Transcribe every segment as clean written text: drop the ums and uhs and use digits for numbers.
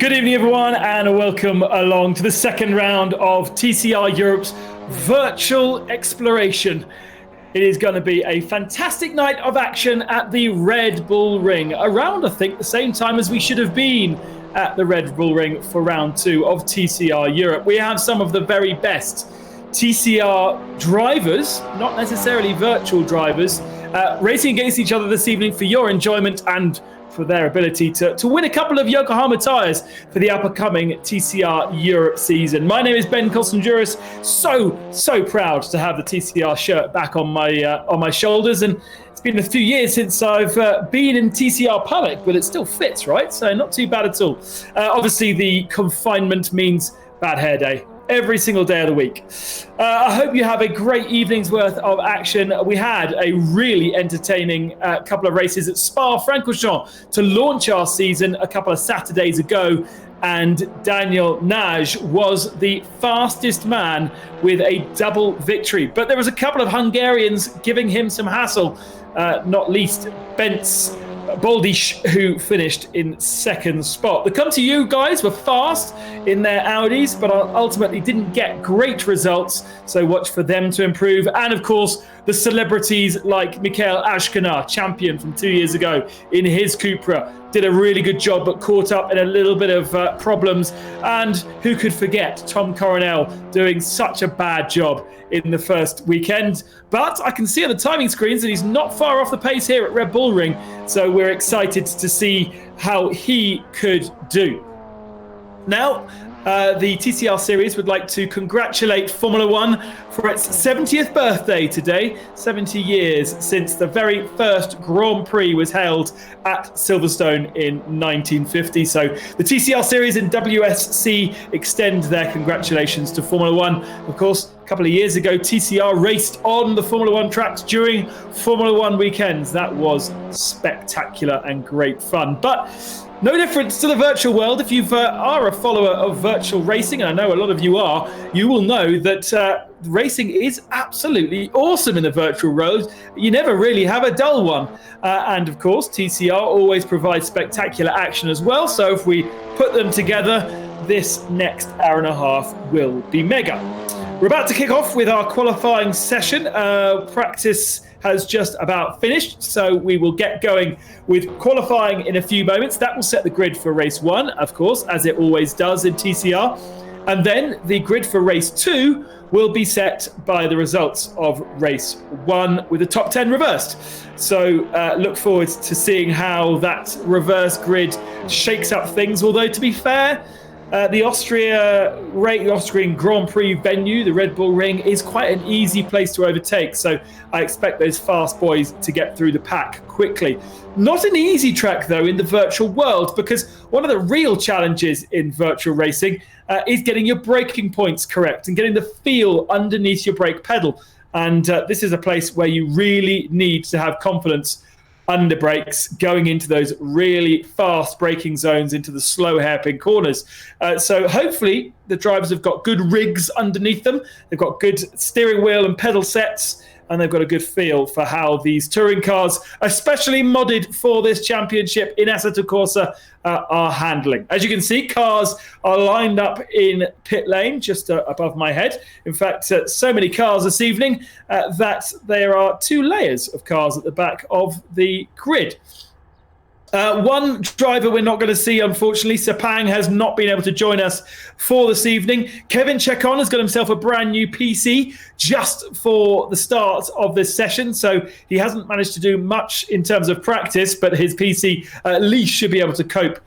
Good evening, everyone, and welcome along to the second round of TCR Europe's virtual exploration. It is going to be a fantastic night of action at the Red Bull Ring, around, I think, the same time as we should have been at the Red Bull Ring for round 2 of TCR Europe. We have some of the very best TCR drivers, not necessarily virtual drivers, racing against each other this evening for your enjoyment and for their ability to win a couple of Yokohama tyres for the upcoming TCR Europe season. My name is Ben Coston-Juris. So proud to have the TCR shirt back on my shoulders, and it's been a few years since I've been in TCR paddock, but it still fits, right? So not too bad at all. Obviously, the confinement means bad hair day every single day of the week. I hope you have a great evening's worth of action. We had a really entertaining couple of races at Spa-Francorchamps to launch our season a couple of Saturdays ago, and Daniel Nash was the fastest man with a double victory. But there was a couple of Hungarians giving him some hassle, not least Bence Boldish, who finished in second spot. The Come To You guys were fast in their Audis, but ultimately didn't get great results, so watch for them to improve. And of course, the celebrities like Mikael Ashkenar, champion from 2 years ago in his Cupra, did a really good job, but caught up in a little bit of problems. And who could forget Tom Coronel doing such a bad job in the first weekend. But I can see on the timing screens that he's not far off the pace here at Red Bull Ring, so we're excited to see how he could do. Now, the TCR Series would like to congratulate Formula One for its 70th birthday today, 70 years since the very first Grand Prix was held at Silverstone in 1950. So the TCR Series and WSC extend their congratulations to Formula One. Of course, a couple of years ago, TCR raced on the Formula One tracks during Formula One weekends. That was spectacular and great fun. But no difference to the virtual world. If you are a follower of virtual racing, and I know a lot of you are, you will know that racing is absolutely awesome in the virtual world. You never really have a dull one. And of course, TCR always provides spectacular action as well. So if we put them together, this next hour and a half will be mega. We're about to kick off with our qualifying session. Practice has just about finished, so we will get going with qualifying in a few moments. That will set the grid for race 1, of course, as it always does in TCR. And then the grid for race 2 will be set by the results of race 1 with the top 10 reversed. So look forward to seeing how that reverse grid shakes up things. Although, to be fair, the Austrian Grand Prix venue, the Red Bull Ring, is quite an easy place to overtake. So I expect those fast boys to get through the pack quickly. Not an easy track, though, in the virtual world, because one of the real challenges in virtual racing is getting your braking points correct and getting the feel underneath your brake pedal. And this is a place where you really need to have confidence under brakes going into those really fast braking zones, into the slow hairpin corners. So hopefully the drivers have got good rigs underneath them. They've got good steering wheel and pedal sets, and they've got a good feel for how these touring cars, especially modded for this championship in Assetto Corsa, are handling. As you can see, cars are lined up in pit lane just above my head. In fact, so many cars this evening that there are 2 layers of cars at the back of the grid. One driver we're not going to see, unfortunately. Sepang has not been able to join us for this evening. Kevin Chekon has got himself a brand new PC just for the start of this session, so he hasn't managed to do much in terms of practice, but his PC at least should be able to cope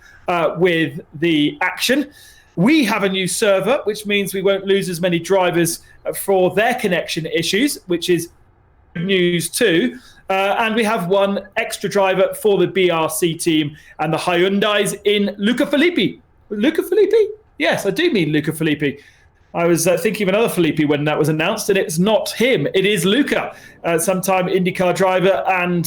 with the action. We have a new server, which means we won't lose as many drivers for their connection issues, which is good news too. And we have one extra driver for the BRC team and the Hyundais in Luca Filippi. Luca Filippi? Yes, I do mean Luca Filippi. I was thinking of another Filippi when that was announced, and it's not him. It is Luca, sometime IndyCar driver and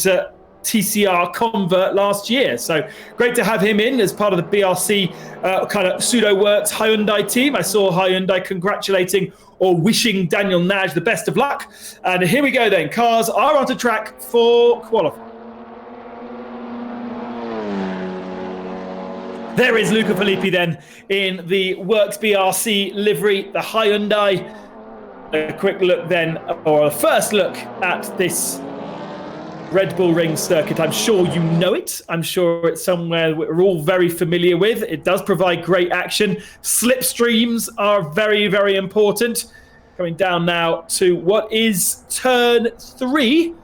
TCR convert last year. So great to have him in as part of the BRC kind of pseudo-works Hyundai team. I saw Hyundai congratulating or wishing Daniel Nash the best of luck. And here we go then. Cars are onto track for qualifying. There is Luca Filippi then in the Works BRC livery, the Hyundai. A quick look then, or a first look at this Red Bull Ring circuit. I'm sure you know it. I'm sure it's somewhere we're all very familiar with. It does provide great action. Slipstreams are very, very important. Coming down now to what is turn 3.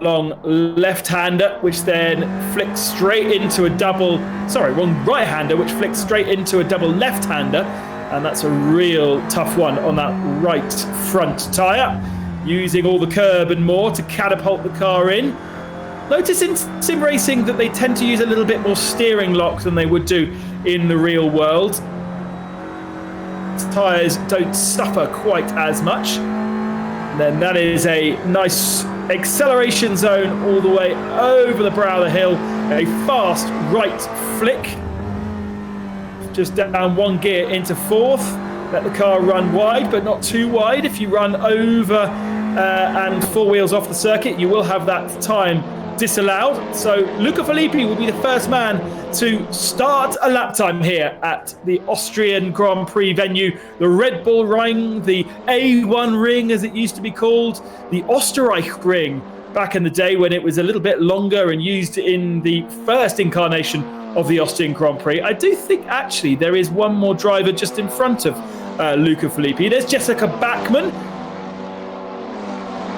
Long left-hander, which then flicks straight into a double... Sorry, wrong right-hander, which flicks straight into a double left-hander. And that's a real tough one on that right front tyre. Using all the curb and more to catapult the car in. Notice in sim racing that they tend to use a little bit more steering lock than they would do in the real world. Tyres don't suffer quite as much. And then that is a nice acceleration zone all the way over the brow of the hill. A fast right flick. Just down 1 gear into 4th. Let the car run wide, but not too wide. If you run over and 4 wheels off the circuit, you will have that time disallowed. So Luca Filippi will be the first man to start a lap time here at the Austrian Grand Prix venue, the Red Bull Ring, the A1 Ring as it used to be called, the Österreich Ring back in the day when it was a little bit longer and used in the first incarnation of the Austrian Grand Prix. I do think actually there is one more driver just in front of Luca Filippi. There's Jessica Bachmann,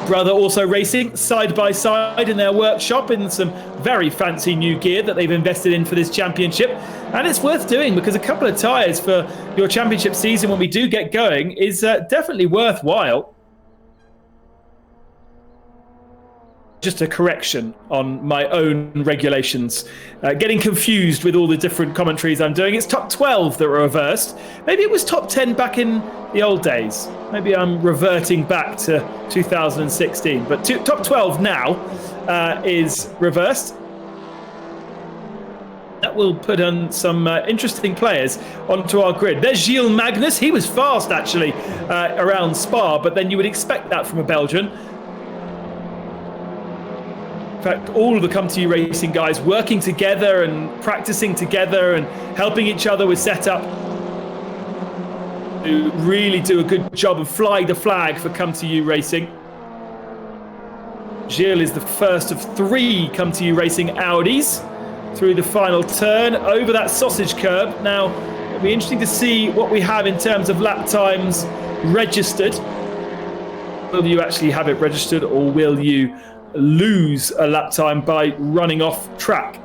brother also racing side by side in their workshop in some very fancy new gear that they've invested in for this championship. And it's worth doing because a couple of tyres for your championship season when we do get going is definitely worthwhile. Just a correction on my own regulations. Getting confused with all the different commentaries I'm doing. It's top 12 that were reversed. Maybe it was top 10 back in the old days. Maybe I'm reverting back to 2016. But top 12 now is reversed. That will put on some interesting players onto our grid. There's Gilles Magnus. He was fast, actually, around Spa. But then you would expect that from a Belgian. In fact, all of the Come To You Racing guys working together and practicing together and helping each other with setup to really do a good job of flying the flag for Come To You Racing. Gilles is the first of 3 Come To You Racing Audis through the final turn over that sausage curb. Now, It'll be interesting to see what we have in terms of lap times registered. Will you actually have it registered, or will you lose a lap time by running off track?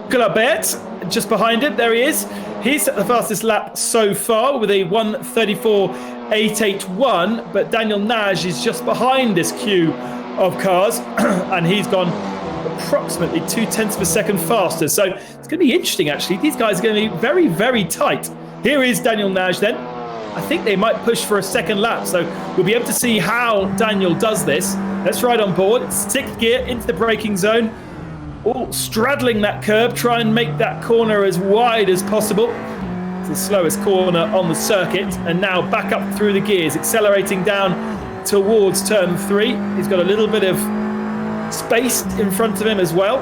Glabert, just behind him, there he is. He's at the fastest lap so far with a 1:34.881, but Daniel Nash is just behind this queue of cars, and he's gone approximately 0.2 of a second faster. So it's going to be interesting, actually. These guys are going to be very, very tight. Here is Daniel Nash then. I think they might push for a second lap, so we'll be able to see how Daniel does this. Let's ride on board. 6th gear into the braking zone. Oh, straddling that curb, try and make that corner as wide as possible. It's the slowest corner on the circuit, and now back up through the gears, accelerating down towards turn 3. He's got a little bit of space in front of him as well.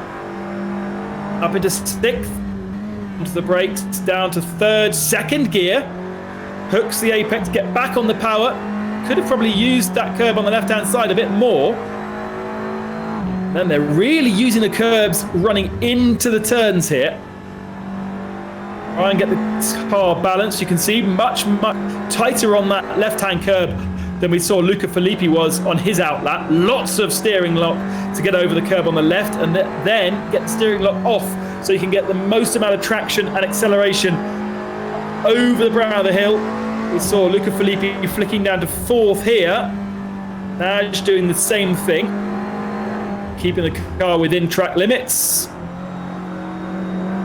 Up into 6th, onto the brakes, down to 3rd, 2nd gear. Hooks the apex, get back on the power. Could have probably used that curb on the left-hand side a bit more. Then they're really using the curbs running into the turns here. Try and get the car balanced. You can see much, much tighter on that left-hand curb than we saw Luca Filippi was on his outlap. Lots of steering lock to get over the curb on the left, and then get the steering lock off so you can get the most amount of traction and acceleration over the brow of the hill. We saw Luca Filippi flicking down to 4th here. Nash doing the same thing, keeping the car within track limits.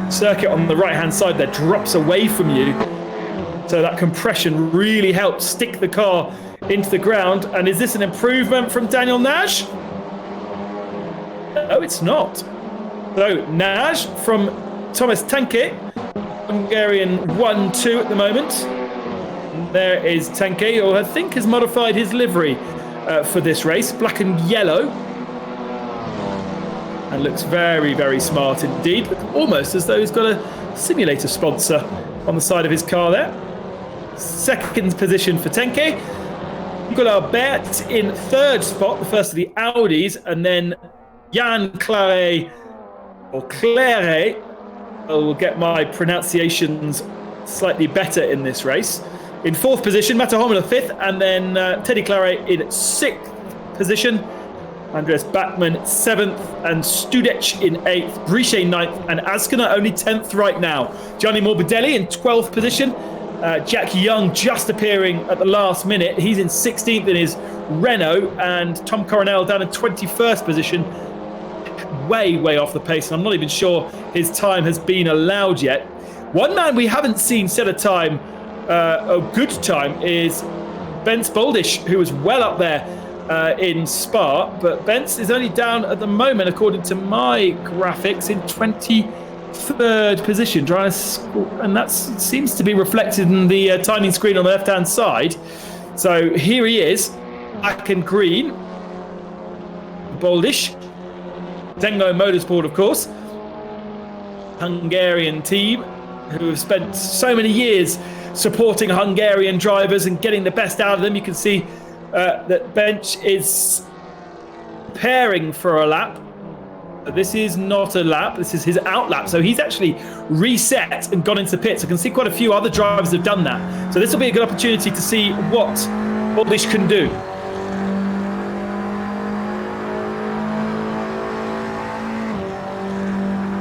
Circuit on the right-hand side there drops away from you, so that compression really helps stick the car into the ground. And is this an improvement from Daniel Nash? No, it's not. So Nash from Thomas Tenke, Hungarian 1-2 at the moment. And there is Tenke, who I think has modified his livery for this race, black and yellow. And looks very, very smart indeed, almost as though he's got a simulator sponsor on the side of his car there. 2nd position for Tenke. Glabert in 3rd spot, the first of the Audis, and then Jan Clare, or Clare, I will get my pronunciations slightly better in this race. In 4th position, Matahomila 5th, and then Teddy Clare in 6th position. Andreas Bachmann 7th, and Studec in 8th, Briche 9th, and Askiner only 10th right now. Gianni Morbidelli in 12th position. Jack Young just appearing at the last minute. He's in 16th in his Renault, and Tom Coronel down in 21st position. Way, way off the pace, and I'm not even sure his time has been allowed yet. One man we haven't seen set a time, a good time, is Bence Boldish, who was well up there in Spa, but Bence is only down at the moment, according to my graphics, in 23rd position, and that seems to be reflected in the timing screen on the left-hand side. So here he is, black and green, Boldish, Zengo Motorsport, of course, Hungarian team who have spent so many years supporting Hungarian drivers and getting the best out of them. You can see that Bench is preparing for a lap. This is not a lap, this is his out lap. So he's actually reset and gone into pits. I can see quite a few other drivers have done that. So this will be a good opportunity to see what Boldish can do.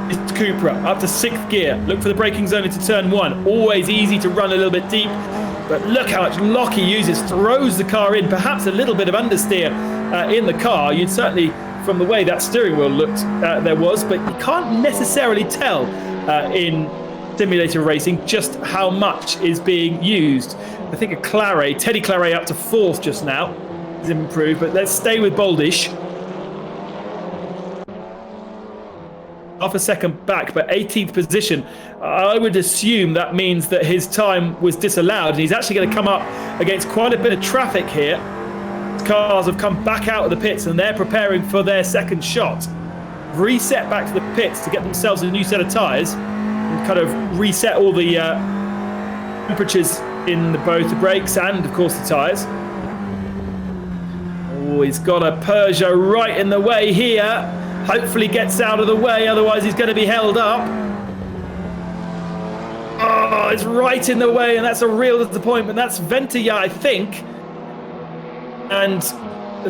It's Cupra up to 6th gear. Look for the braking zone into turn 1. Always easy to run a little bit deep. But look how much lock he uses, throws the car in, perhaps a little bit of understeer in the car. You'd certainly, from the way that steering wheel looked, there was, but you can't necessarily tell in simulator racing just how much is being used. I think a Clare, Teddy Clare up to 4th just now. He's improved, but let's stay with Boldish. Half a second back, but 18th position. I would assume that means that his time was disallowed, and he's actually going to come up against quite a bit of traffic here. Cars have come back out of the pits, and they're preparing for their second shot. Reset back to the pits to get themselves a new set of tyres, and kind of reset all the temperatures in both the brakes and, of course, the tyres. Oh, he's got a Peugeot right in the way here. Hopefully gets out of the way, otherwise he's going to be held up. Oh, it's right in the way, and that's a real disappointment. That's Ventaya, I think. And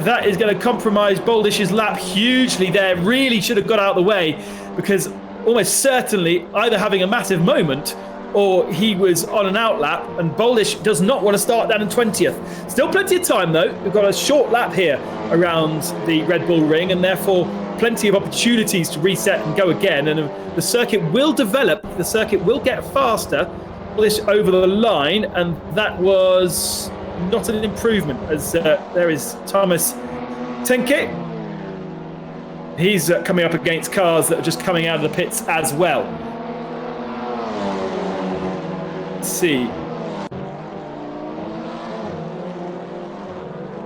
that is going to compromise Boldish's lap hugely there. Really should have got out of the way, because almost certainly either having a massive moment or he was on an out lap, and Boldish does not want to start down in 20th. Still plenty of time though. We've got a short lap here around the Red Bull Ring, and therefore plenty of opportunities to reset and go again, and the circuit will develop, the circuit will get faster. Boldish over the line, and that was not an improvement, as there is Thomas Tenke. He's coming up against cars that are just coming out of the pits as well. Let's see.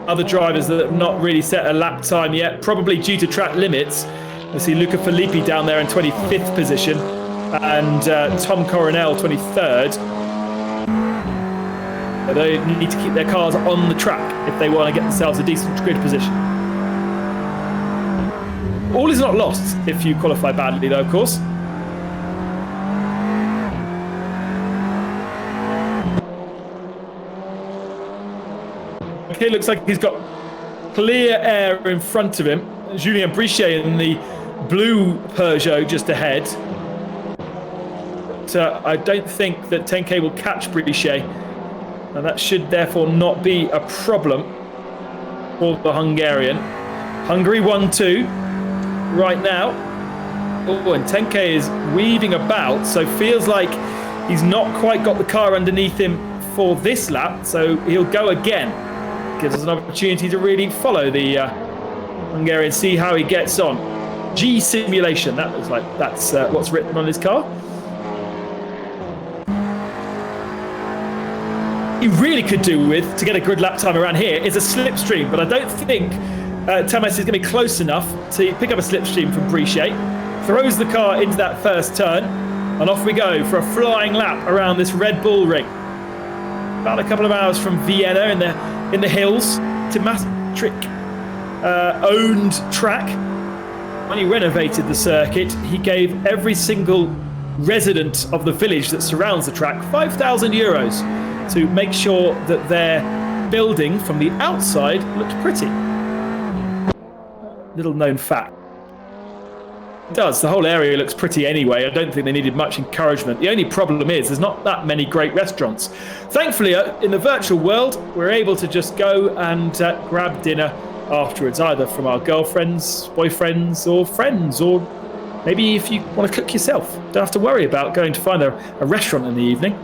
Other drivers that have not really set a lap time yet, probably due to track limits. We see Luca Filippi down there in 25th position, and Tom Coronel 23rd. They need to keep their cars on the track if they want to get themselves a decent grid position. All is not lost if you qualify badly, though, of course. Okay, looks like he's got clear air in front of him. Julien Brichet in the blue Peugeot just ahead. But I don't think that Tenke will catch Brichet. And that should therefore not be a problem for the Hungarian. Hungary 1-2 right now. Oh, and Tenke is weaving about, so feels like he's not quite got the car underneath him for this lap, so he'll go again. Gives us an opportunity to really follow the Hungarian, see how he gets on. G simulation, that looks like that's what's written on his car. He really could do with, to get a good lap time around here, is a slipstream, but I don't think Thomas is going to be close enough to pick up a slipstream from Brichet. Throws the car into that first turn, and off we go for a flying lap around this Red Bull Ring. About a couple of hours from Vienna in the hills. Timastric owned track. When he renovated the circuit, he gave every single resident of the village that surrounds the track €5,000 to make sure that their building from the outside looked pretty. Little known fact. It does. The whole area looks pretty anyway. I don't think they needed much encouragement. The only problem is there's not that many great restaurants. Thankfully, in the virtual world, we're able to just go and grab dinner afterwards, either from our girlfriends, boyfriends, or friends, or maybe if you want to cook yourself. Don't have to worry about going to find a restaurant in the evening.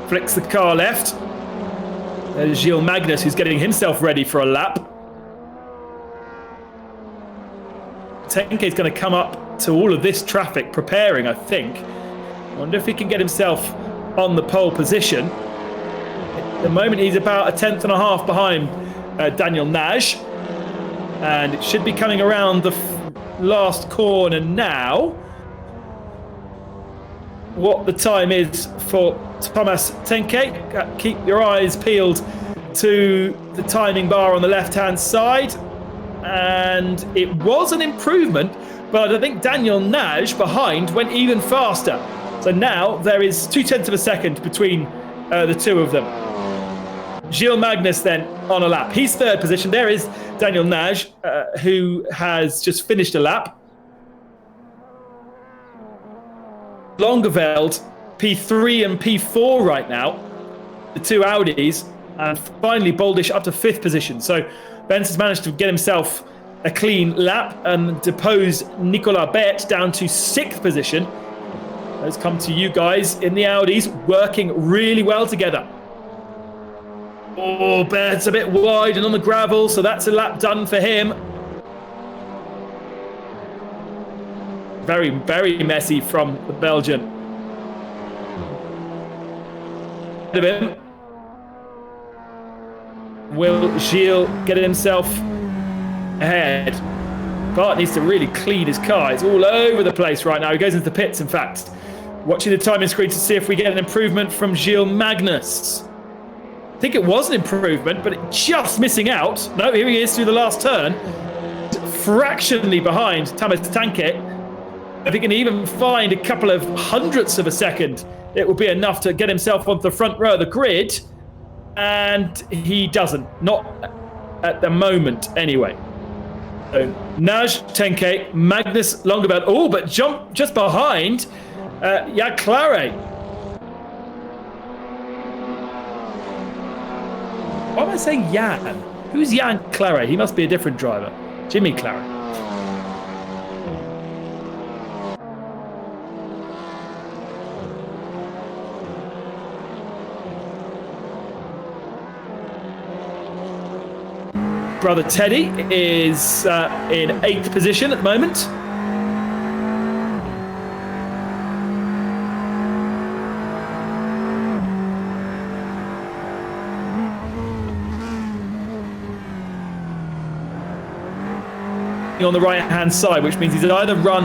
Flicks the car left. There's Gilles Magnus, who's getting himself ready for a lap. Tenke's going to come up to all of this traffic, preparing, I think. Wonder if he can get himself on the pole position. At the moment, he's about a tenth and a half behind Daniel Nash. And it should be coming around the last corner now. What the time is for Thomas Tenke. Keep your eyes peeled to the timing bar on the left-hand side. And it was an improvement, but I think Daniel Nash behind went even faster. So now there is 0.2 of a second between the two of them. Gilles Magnus then on a lap. He's third position. There is Daniel Nash, who has just finished a lap. Longeveld, P3 and P4 right now, the two Audis, and finally Boldish up to fifth position. So Benz has managed to get himself a clean lap and depose Nicolas Bert down to sixth position. Let's come to you guys in the Audis, working really well together. Oh, Bert's a bit wide and on the gravel, so that's a lap done for him. Very, very messy from the Belgian. Ahead of him. Will Gilles get himself ahead? Bart needs to really clean his car. It's all over the place right now. He goes into the pits, in fact. Watching the timing screen to see if we get an improvement from Gilles Magnus. I think it was an improvement, but just missing out. No, here he is through the last turn. fractionally behind Thomas Tankett. If he can even find a couple of hundredths of a second, it will be enough to get himself onto the front row of the grid. And he doesn't. Not at the moment, anyway. So Nash, Tankett, Magnus Longeveld. Oh, but jump just behind Claret. Why am I saying Jan? Who's Jan Claret? He must be a different driver. Jimmy Claret. Brother Teddy is in 8th position at the moment. On the right hand side, which means he's either run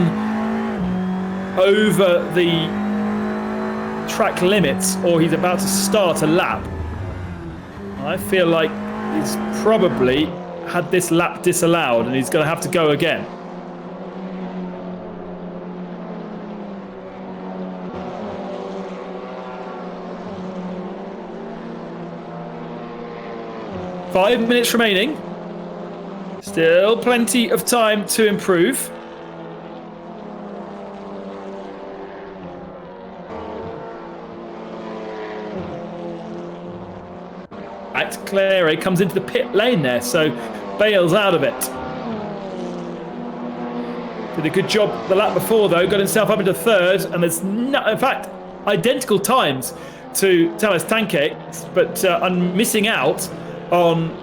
over the track limits or he's about to start a lap. I feel like he's probably had this lap disallowed and he's going to have to go again. Five minutes remaining. Still plenty of time to improve. Claret comes into the pit lane there, so bails out of it. Did a good job the lap before, though. Got himself up into 3rd, and there's no, in fact, identical times to Thomas Tankett, but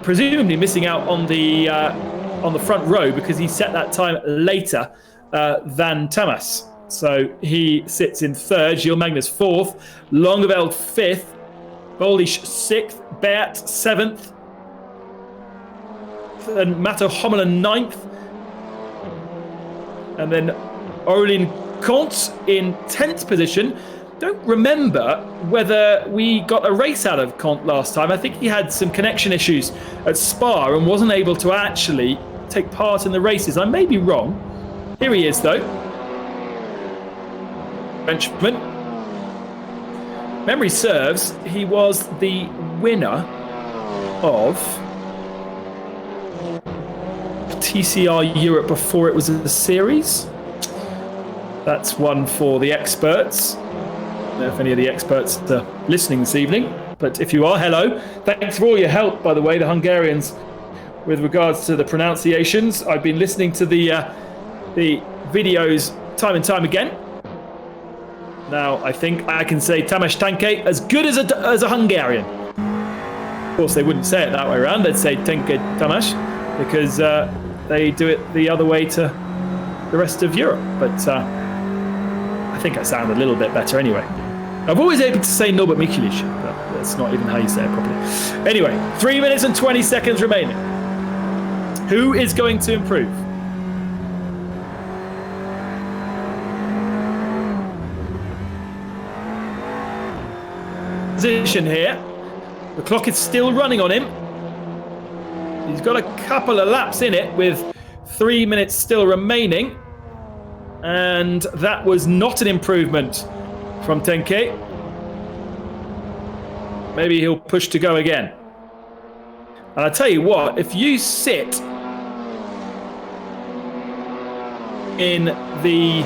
presumably missing out on the front row because he set that time later than Thomas. So he sits in 3rd, Gilles Magnus 4th, Longeveld 5th, Boldish 6th, Beat 7th, and Matto Homelen 9th, and then Aurélien Comte in 10th position. Don't remember whether we got a race out of Comte last time. I think he had some connection issues at Spa and wasn't able to actually take part in the races. I may be wrong. Here he is, though. Frenchman. Memory serves, he was the winner of TCR Europe before it was a series. That's one for the experts. I don't know if any of the experts are listening this evening, but if you are, hello. Thanks for all your help, by the way, the Hungarians, with regards to the pronunciations. I've been listening to the videos time and time again. Now, I think I can say Tamás Tankett as good as a Hungarian. Of course, they wouldn't say it that way around. They'd say Tankett Tamás because they do it the other way to the rest of Europe. But I think I sound a little bit better anyway. I've always able to say Norbert Michelic, but that's not even how you say it properly. Anyway, 3 minutes and 20 seconds remaining. Who is going to improve? Position here. The clock is still running on him. He's got a couple of laps in it with 3 minutes still remaining. And that was not an improvement from Tankett. Maybe he'll push to go again. And I tell you what, if you sit in the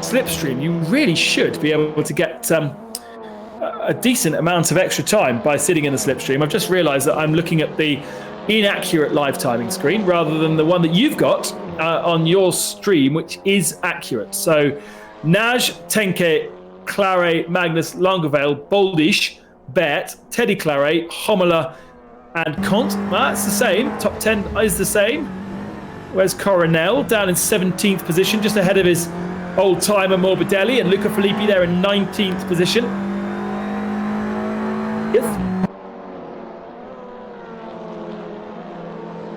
slipstream, you really should be able to get a decent amount of extra time by sitting in the slipstream. I've just realised that I'm looking at the inaccurate live timing screen rather than the one that you've got on your stream, which is accurate. So Nash, Tankett, Claret, Magnus, Longeveld, Boldish, Beat, Teddy Claret, Homela, and Comte. That's the same. Top 10 is the same. Where's Coronel? Down in 17th position, just ahead of his old-timer Morbidelli, and Luca Filippi there in 19th position. Yes.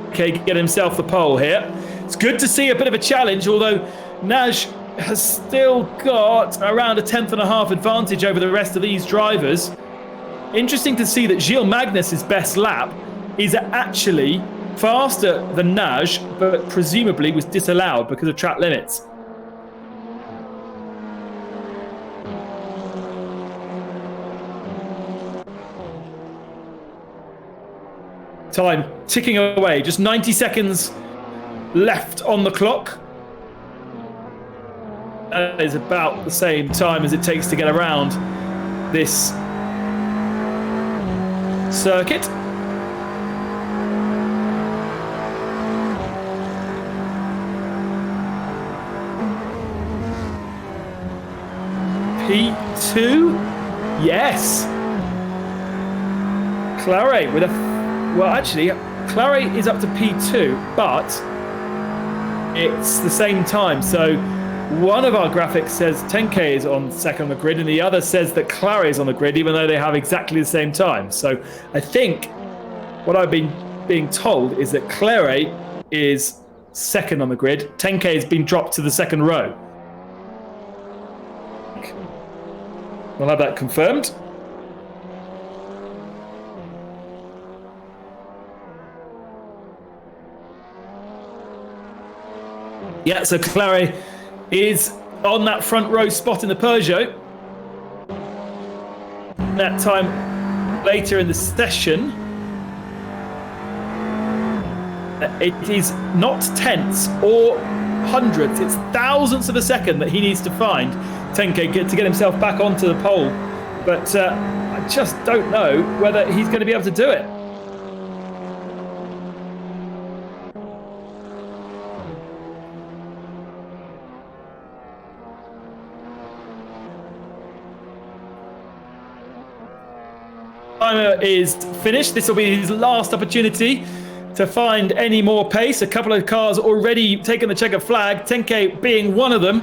Okay, get himself the pole here. It's good to see a bit of a challenge, although Nash has still got around a 10th and a half advantage over the rest of these drivers. Interesting to see that Gilles Magnus' best lap is actually faster than Nash, but presumably was disallowed because of track limits. Time ticking away, just 90 seconds left on the clock. That is about the same time as it takes to get around this circuit. P2? Yes. Claret with a... Well, actually, Claret is up to P2, but it's the same time. So one of our graphics says 10K is on second on the grid, and the other says that Claret is on the grid, even though they have exactly the same time. So I think what I've been being told is that Claret is second on the grid. 10K has been dropped to the second row. We'll have that confirmed. Yeah, so Claret is on that front row spot in the Peugeot. That time later in the session, it is not tenths or hundredths, it's thousandths of a second that he needs to find 10K to get himself back onto the pole. But I just don't know whether he's going to be able to do it. Timer is finished. This will be his last opportunity to find any more pace. A couple of cars already taking the checkered flag, 10K being one of them.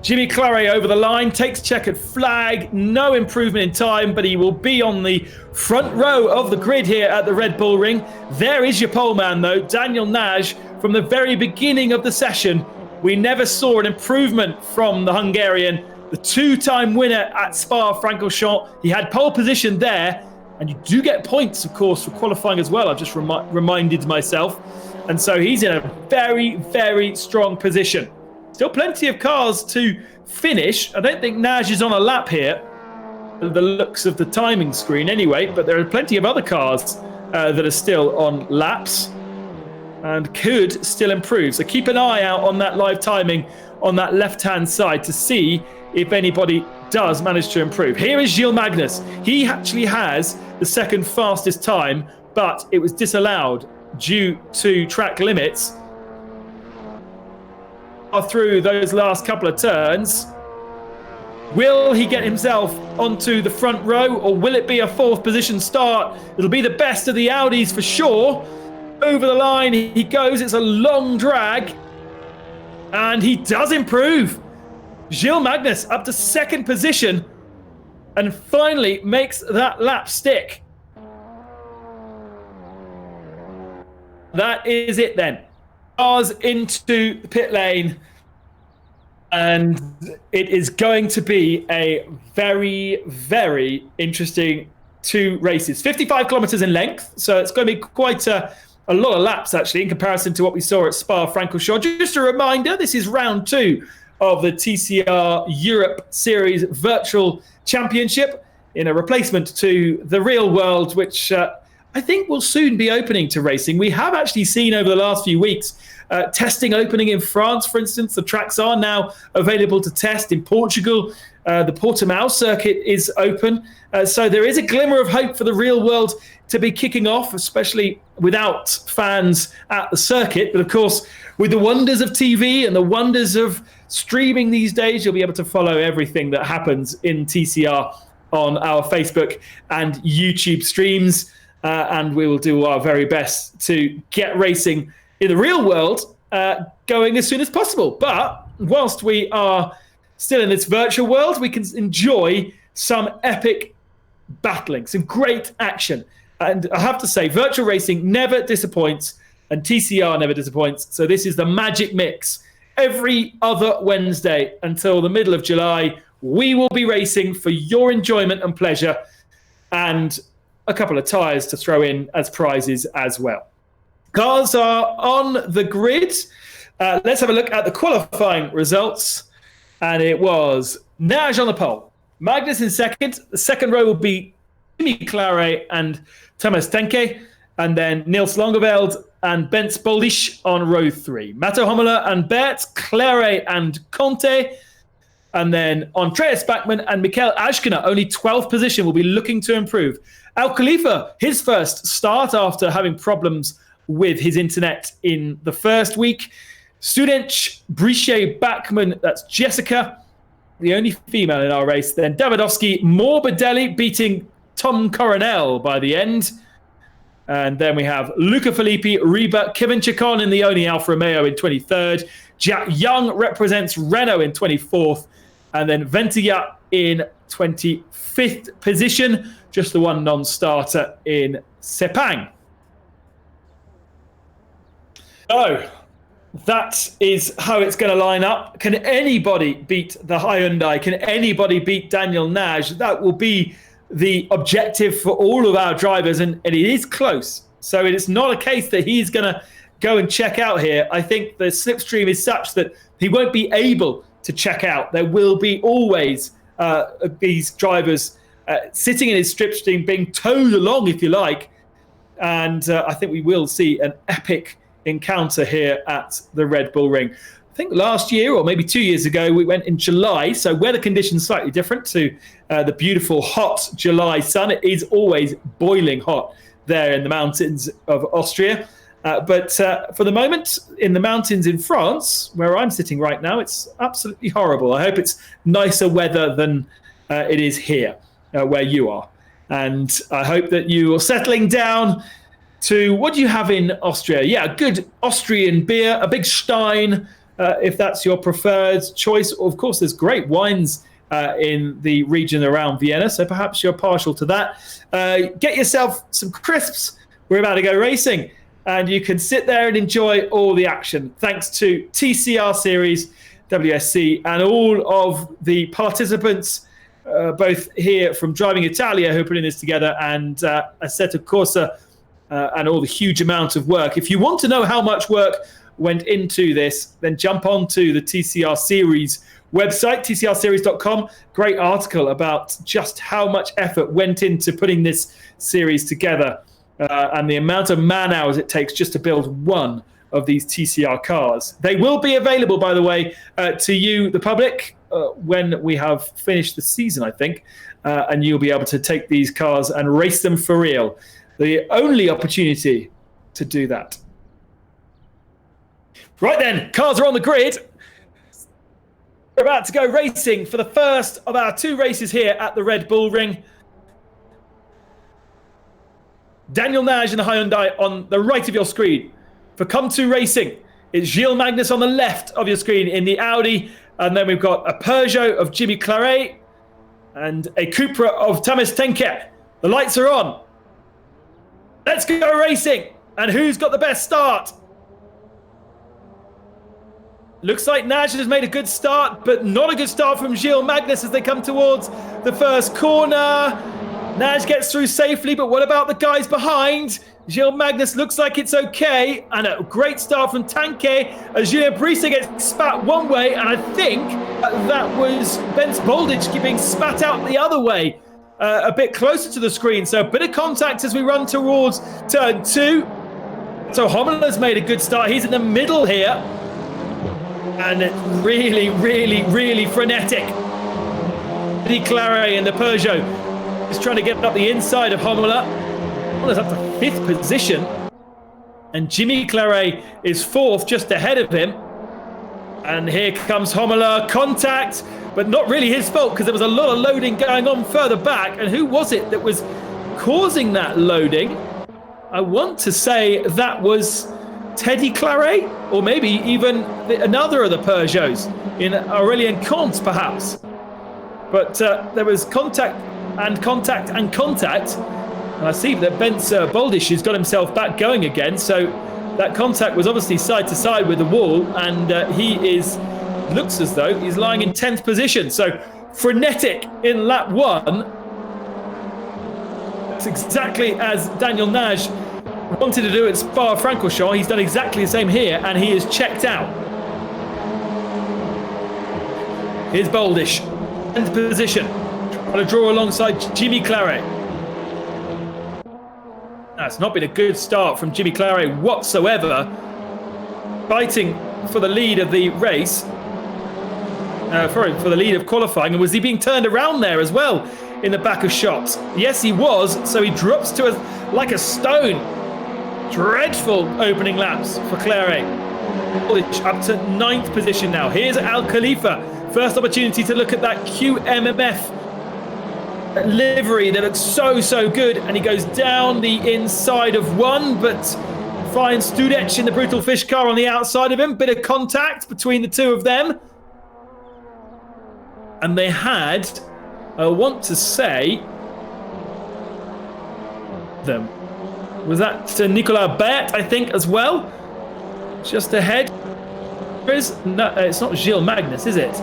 Jimmy Claret over the line, takes checkered flag, no improvement in time, but he will be on the front row of the grid here at the Red Bull Ring. There is your pole man though, Daniel Nash. From the very beginning of the session, we never saw an improvement from the Hungarian. The two-time winner at Spa-Francorchamps. He had pole position there, and you do get points, of course, for qualifying as well. I've just reminded myself. And so he's in a very, very strong position. Still plenty of cars to finish. I don't think Nash is on a lap here, the looks of the timing screen anyway, but there are plenty of other cars that are still on laps and could still improve. So keep an eye out on that live timing on that left-hand side to see if anybody does manage to improve. Here is Gilles Magnus. He actually has the second fastest time, but it was disallowed due to track limits. Through those last couple of turns, will he get himself onto the front row, or will it be a fourth position start? It'll be the best of the Audis for sure. Over the line he goes. It's a long drag, and he does improve. Gilles Magnus up to second position and finally makes that lap stick. That is it then. Cars into the pit lane, and it is going to be a very, very interesting two races. 55 kilometers in length, so it's going to be quite a lot of laps actually in comparison to what we saw at Spa-Francorchamps. Just a reminder, this is round 2 of the TCR Europe Series Virtual Championship in a replacement to the real world, which I think will soon be opening to racing. We have actually seen over the last few weeks testing opening in France, for instance. The tracks are now available to test in Portugal. The Portimao circuit is open. So there is a glimmer of hope for the real world to be kicking off, especially without fans at the circuit. But of course, with the wonders of TV and the wonders of streaming these days, you'll be able to follow everything that happens in TCR on our Facebook and YouTube streams. And we will do our very best to get racing in the real world going as soon as possible. But whilst we are still in this virtual world, we can enjoy some epic battling, some great action. And I have to say, virtual racing never disappoints, and TCR never disappoints. So this is the magic mix. Every other Wednesday until the middle of July, we will be racing for your enjoyment and pleasure. And a couple of tyres to throw in as prizes as well. Cars are on the grid. Let's have a look at the qualifying results. And it was Nash on the pole, Magnus in second. The second row will be Jimmy Claret and Thomas Tenke. And then Niels Langeveld and Bens Boldisch on row 3. Matto Hommela and Bert, Claret and Conte. And then Andreas Bachmann and Mikael Ashkener, only 12th position, will be looking to improve. Al Khalifa, his first start after having problems with his internet in the first week. Studenc, Briche, Bachmann, that's Jessica, the only female in our race. Then Davidovsky, Morbidelli beating Tom Coronel by the end. And then we have Luca Filippi, Reba, Kevin Chacon in the only Alfa Romeo in 23rd. Jack Young represents Renault in 24th. And then Ventilla in 25th position. Just the one non-starter in Sepang. So that is how it's going to line up. Can anybody beat the Hyundai? Can anybody beat Daniel Nash? That will be the objective for all of our drivers, and it is close. So it's not a case that he's going to go and check out here. I think the slipstream is such that he won't be able to check out. There will be always these drivers sitting in his slipstream, being towed along, if you like. And I think we will see an epic encounter here at the Red Bull Ring. I think last year or maybe 2 years ago, we went in July. So weather conditions slightly different to the beautiful hot July sun. It is always boiling hot there in the mountains of Austria. But for the moment, in the mountains in France, where I'm sitting right now, it's absolutely horrible. I hope it's nicer weather than it is here, where you are. And I hope that you are settling down to, what do you have in Austria? Yeah, a good Austrian beer, a big Stein, if that's your preferred choice. Of course, there's great wines in the region around Vienna, so perhaps you're partial to that. Get yourself some crisps. We're about to go racing. And you can sit there and enjoy all the action. Thanks to TCR Series, WSC, and all of the participants, both here from Driving Italia, who are putting this together, and Assetto Corsa, and all the huge amount of work. If you want to know how much work went into this, then jump onto the TCR Series website, tcrseries.com. Great article about just how much effort went into putting this series together. And the amount of man hours it takes just to build one of these TCR cars. They will be available, by the way, to you, the public, when we have finished the season, I think. And you'll be able to take these cars and race them for real. The only opportunity to do that. Right then, cars are on the grid. We're about to go racing for the first of our 2 races here at the Red Bull Ring. Daniel Nash in the Hyundai on the right of your screen. For Come2 Racing, it's Gilles Magnus on the left of your screen in the Audi. And then we've got a Peugeot of Jimmy Claret and a Cupra of Thomas Tenke. The lights are on. Let's go racing. And who's got the best start? Looks like Nash has made a good start, but not a good start from Gilles Magnus as they come towards the first corner. Nash gets through safely, but what about the guys behind? Gilles Magnus looks like it's okay. And a great start from Tanke as Julien Brice gets spat one way. And I think that was Bens Boldisch being spat out the other way, a bit closer to the screen. So a bit of contact as we run towards turn 2. So Hommela's made a good start. He's in the middle here. And it's really, really, really frenetic. Eddie Claret in the Peugeot is trying to get up the inside of Hommela. Hommela's up to 5th position. And Jimmy Claret is 4th, just ahead of him. And here comes Hommela. Contact, but not really his fault because there was a lot of loading going on further back. And who was it that was causing that loading? I want to say that was Teddy Claret, or maybe even another of the Peugeots in Aurelien Comte, perhaps. But there was contact and contact and contact. And I see that Bens Boldisch has got himself back going again. So that contact was obviously side to side with the wall. And looks as though he's lying in 10th position. So frenetic in lap 1. works exactly as Daniel Nash wanted to do at Spa-Francorchamps. He's done exactly the same here, and he is checked out. Here's Boldish, 10th position, trying to draw alongside Jimmy Claret. That's not been a good start from Jimmy Claret whatsoever. Fighting for the lead of the race, for the lead of qualifying, and was he being turned around there as well in the back of shots? Yes, he was. So he drops to like a stone. Dreadful opening laps for Claret. Up to 9th position now. Here's Al Khalifa. First opportunity to look at that QMMF livery that looks so good, and he goes down the inside of one, but finds Studec in the Brutal Fish car on the outside of him. Bit of contact between the two of them, and they had, I want to say, them. Was that Nicolas Bert, I think, as well? Just ahead. No, it's not Gilles Magnus, is it?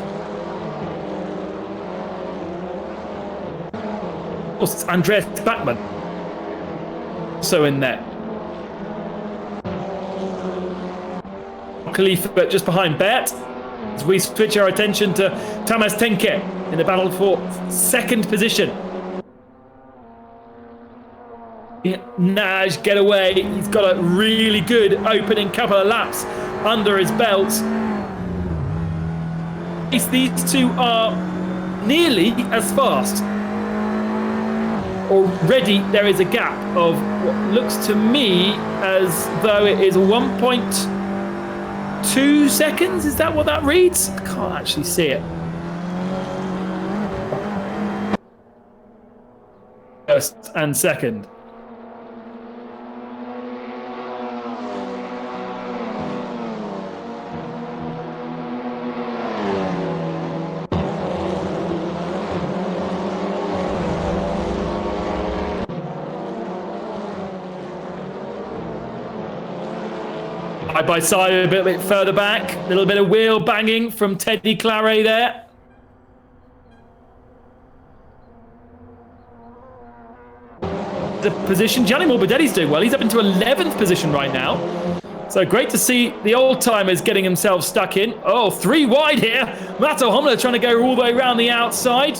Of course, it's Andreas Bachmann. So in there. Khalifa just behind Bert. As we switch our attention to Tamás Tenke in the battle for 2nd position. Nash get away. He's got a really good opening couple of laps under his belt. These two are nearly as fast. Already there is a gap of what looks to me as though it is 1.2 seconds. Is that what that reads? I can't actually see it. First and second. Side by side, a bit further back. A little bit of wheel banging from Teddy Claret there. The position, Gianni Morbidelli's doing well. He's up into 11th position right now. So great to see the old-timers getting themselves stuck in. Oh, 3 wide here. Matto Homler trying to go all the way around the outside.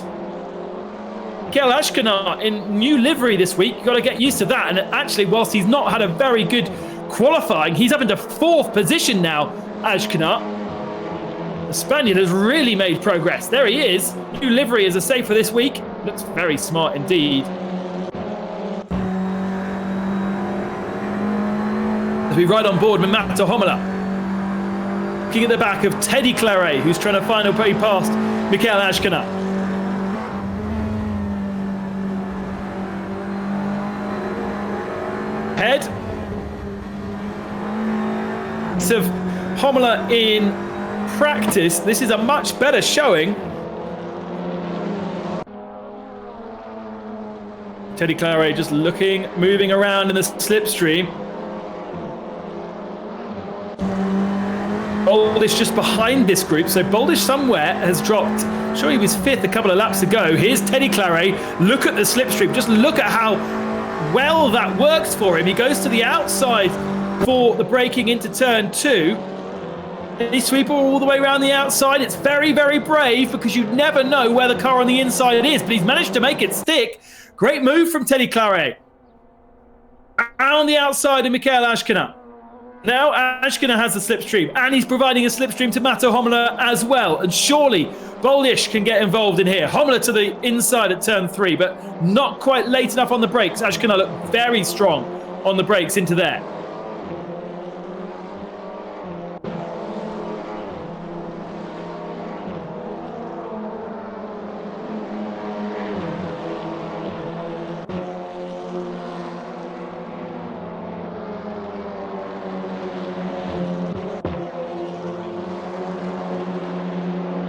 Mikael Ashkenar in new livery this week. You've got to get used to that. And actually, whilst he's not had a very good qualifying, he's up into 4th position now, Ashkenar. The Spaniard has really made progress. There he is. New livery as a save for this week. Looks very smart indeed. As we ride on board with Matto Homler. Looking at the back of Teddy Claret, who's trying to find a way past Mikael Ashkenar. Head. Of Homler in practice, this is a much better showing. Teddy Claret just looking, moving around in the slipstream. Boldish just behind this group, so Boldish somewhere has dropped. I'm sure he was 5th a couple of laps ago. Here's Teddy Claret. Look at the slipstream. Just look at how well that works for him. He goes to the outside for the braking into turn 2. He sweep all the way around the outside. It's very brave because you never know where the car on the inside is, but he's managed to make it stick. Great move from Teddy Claret. On the outside of Mikael Ashkenar. Now Ashkenar has the slipstream, and he's providing a slipstream to Matto Homler as well. And surely Boldish can get involved in here. Homler to the inside at turn 3, but not quite late enough on the brakes. Ashkenar looked very strong on the brakes into there.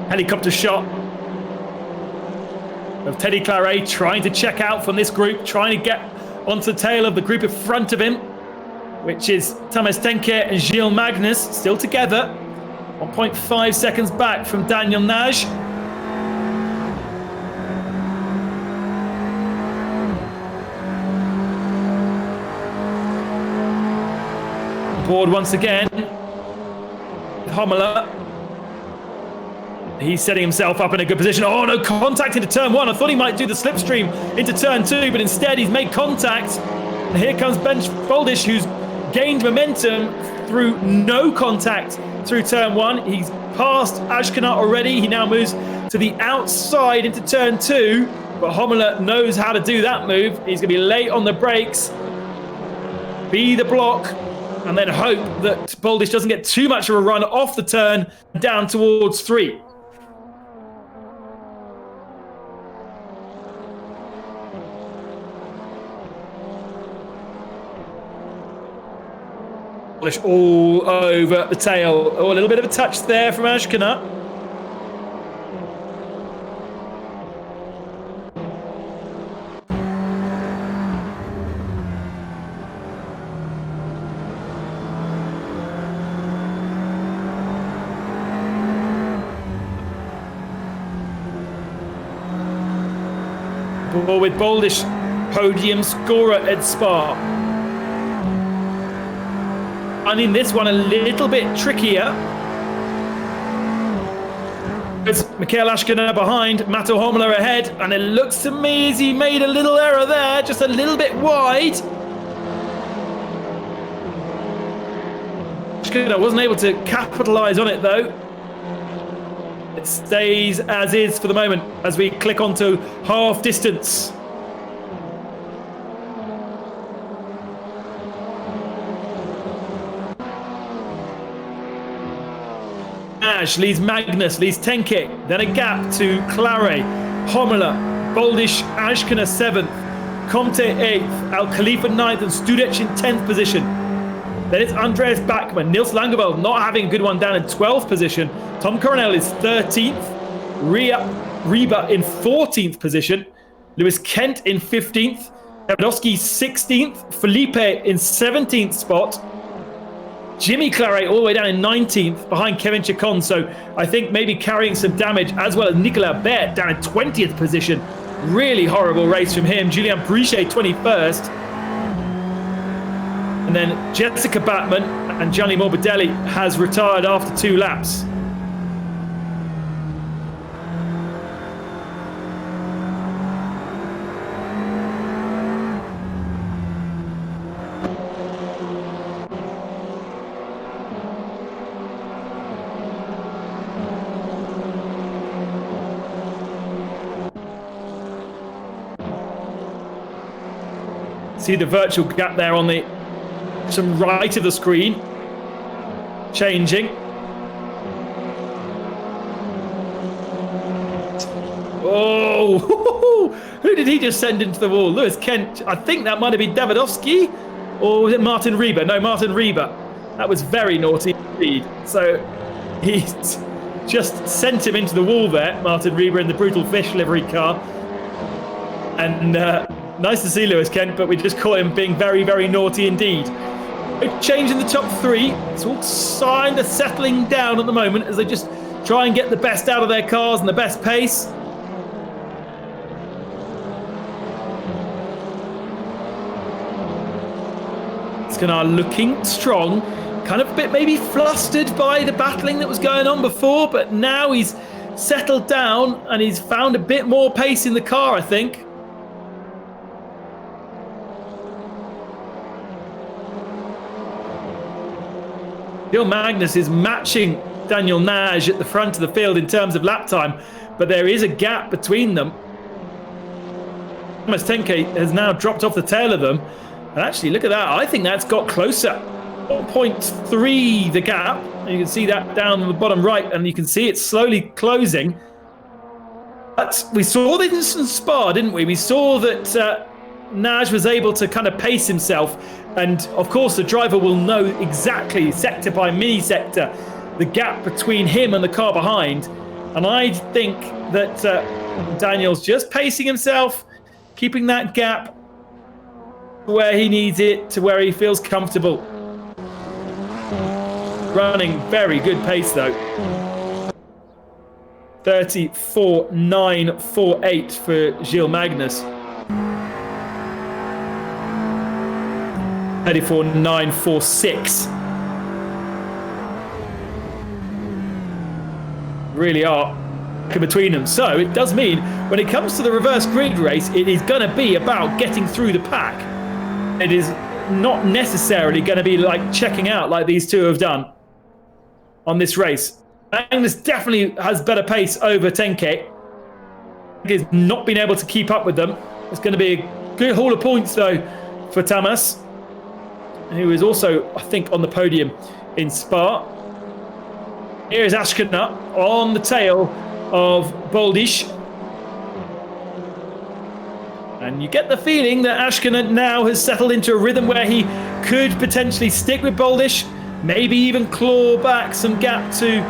Helicopter shot of Teddy Claret trying to check out from this group, trying to get onto the tail of the group in front of him, which is Tamás Tenke and Gilles Magnus, still together, 1.5 seconds back from Daniel Nash. forward once again. Hommler. He's setting himself up in a good position. Oh, no contact into turn 1. I thought he might do the slipstream into turn 2, but instead he's made contact. And here comes Ben Boldish, who's gained momentum through no contact through turn 1. He's passed Ashkanat already. He now moves to the outside into turn 2. But Hommler knows how to do that move. He's going to be late on the brakes. Be the block. And then hope that Boldish doesn't get too much of a run off the turn down towards 3. Boldish all over the tail. Oh, a little bit of a touch there from Ashkanat. Ball with Boldish, podium scorer at Spa. And in this one, a little bit trickier. It's Mikhail Ashkanat behind, Matto Hommler ahead, and it looks to me as he made a little error there, just a little bit wide. Ashkanat wasn't able to capitalise on it though. It stays as is for the moment as we click onto half distance. Nash leads Magnus, leads Tenke, then a gap to Claret, Hommler, Boldish, Ashkanat 7th, Comte 8th, Al Khalifa 9th, and Studec in 10th position. Then it's Andreas Bachmann, Nils Langeveld not having a good one down in 12th position. Tom Coronel is 13th, Reba in 14th position, Lewis Kent in 15th, Davidowski 16th, Felipe in 17th spot, Jimmy Claret all the way down in 19th behind Kevin Chacon. So I think maybe carrying some damage, as well as Nicolas Bert down in 20th position. Really horrible race from him. Julien Brichet 21st. And then Jessica Batman and Gianni Morbidelli has retired after 2 laps. See the virtual gap there on the right of the screen. Changing. Oh, who did he just send into the wall? Lewis Kent. I think that might have been Davidowski, or was it Martin Rieber? No, Martin Rieber. That was very naughty indeed. So he just sent him into the wall there, Martin Rieber in the Brutal Fish livery car. And nice to see Lewis Kent, but we just caught him being very, very naughty indeed. A change in the top 3. It's all kind of settling down at the moment as they just try and get the best out of their cars and the best pace. Skanar looking strong, kind of a bit maybe flustered by the battling that was going on before, but now he's settled down and he's found a bit more pace in the car, I think. Gil Magnus is matching Daniel Nash at the front of the field in terms of lap time, but there is a gap between them. Thomas Tenke has now dropped off the tail of them. And actually, look at that. I think that's got closer. 0.3 the gap. You can see that down the bottom right, and you can see it's slowly closing. But we saw this in Spa, didn't we? We saw that Nash was able to kind of pace himself. And of course, the driver will know exactly, sector by mini sector, the gap between him and the car behind. And I think that Daniel's just pacing himself, keeping that gap where he needs it, to where he feels comfortable. Running very good pace though. 34.948 for Gil Magnus. 34.946 Really are between them. So it does mean when it comes to the reverse grid race, it is going to be about getting through the pack. It is not necessarily going to be like checking out like these two have done on this race. Magnus definitely has better pace over 10K. He's not been able to keep up with them. It's going to be a good haul of points though for Tamas, who is also, I think, on the podium in Spa. Here is Ashkana on the tail of Boldish. And you get the feeling that Ashkana now has settled into a rhythm where he could potentially stick with Boldish, maybe even claw back some gap to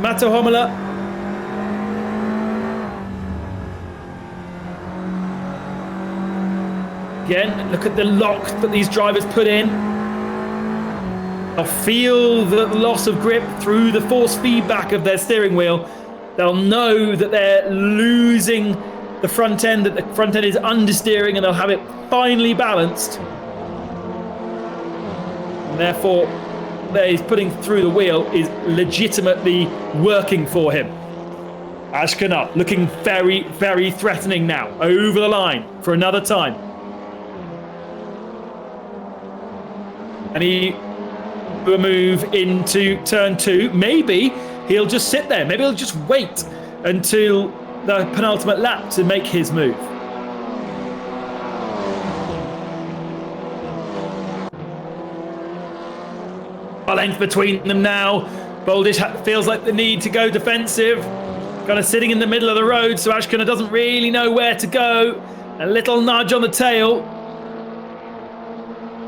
Mato Homala. Again, look at the lock that these drivers put in. They'll feel the loss of grip through the force feedback of their steering wheel. They'll know that they're losing the front end, that the front end is understeering, and they'll have it finely balanced. And therefore, he's putting through the wheel is legitimately working for him. Ashkana looking very, very threatening now. Over the line for another time. And he will move into turn 2. Maybe he'll just sit there. Maybe he'll just wait until the penultimate lap to make his move. A length between them now. Boldish feels like the need to go defensive. Kind of sitting in the middle of the road, so Ashkana doesn't really know where to go. A little nudge on the tail.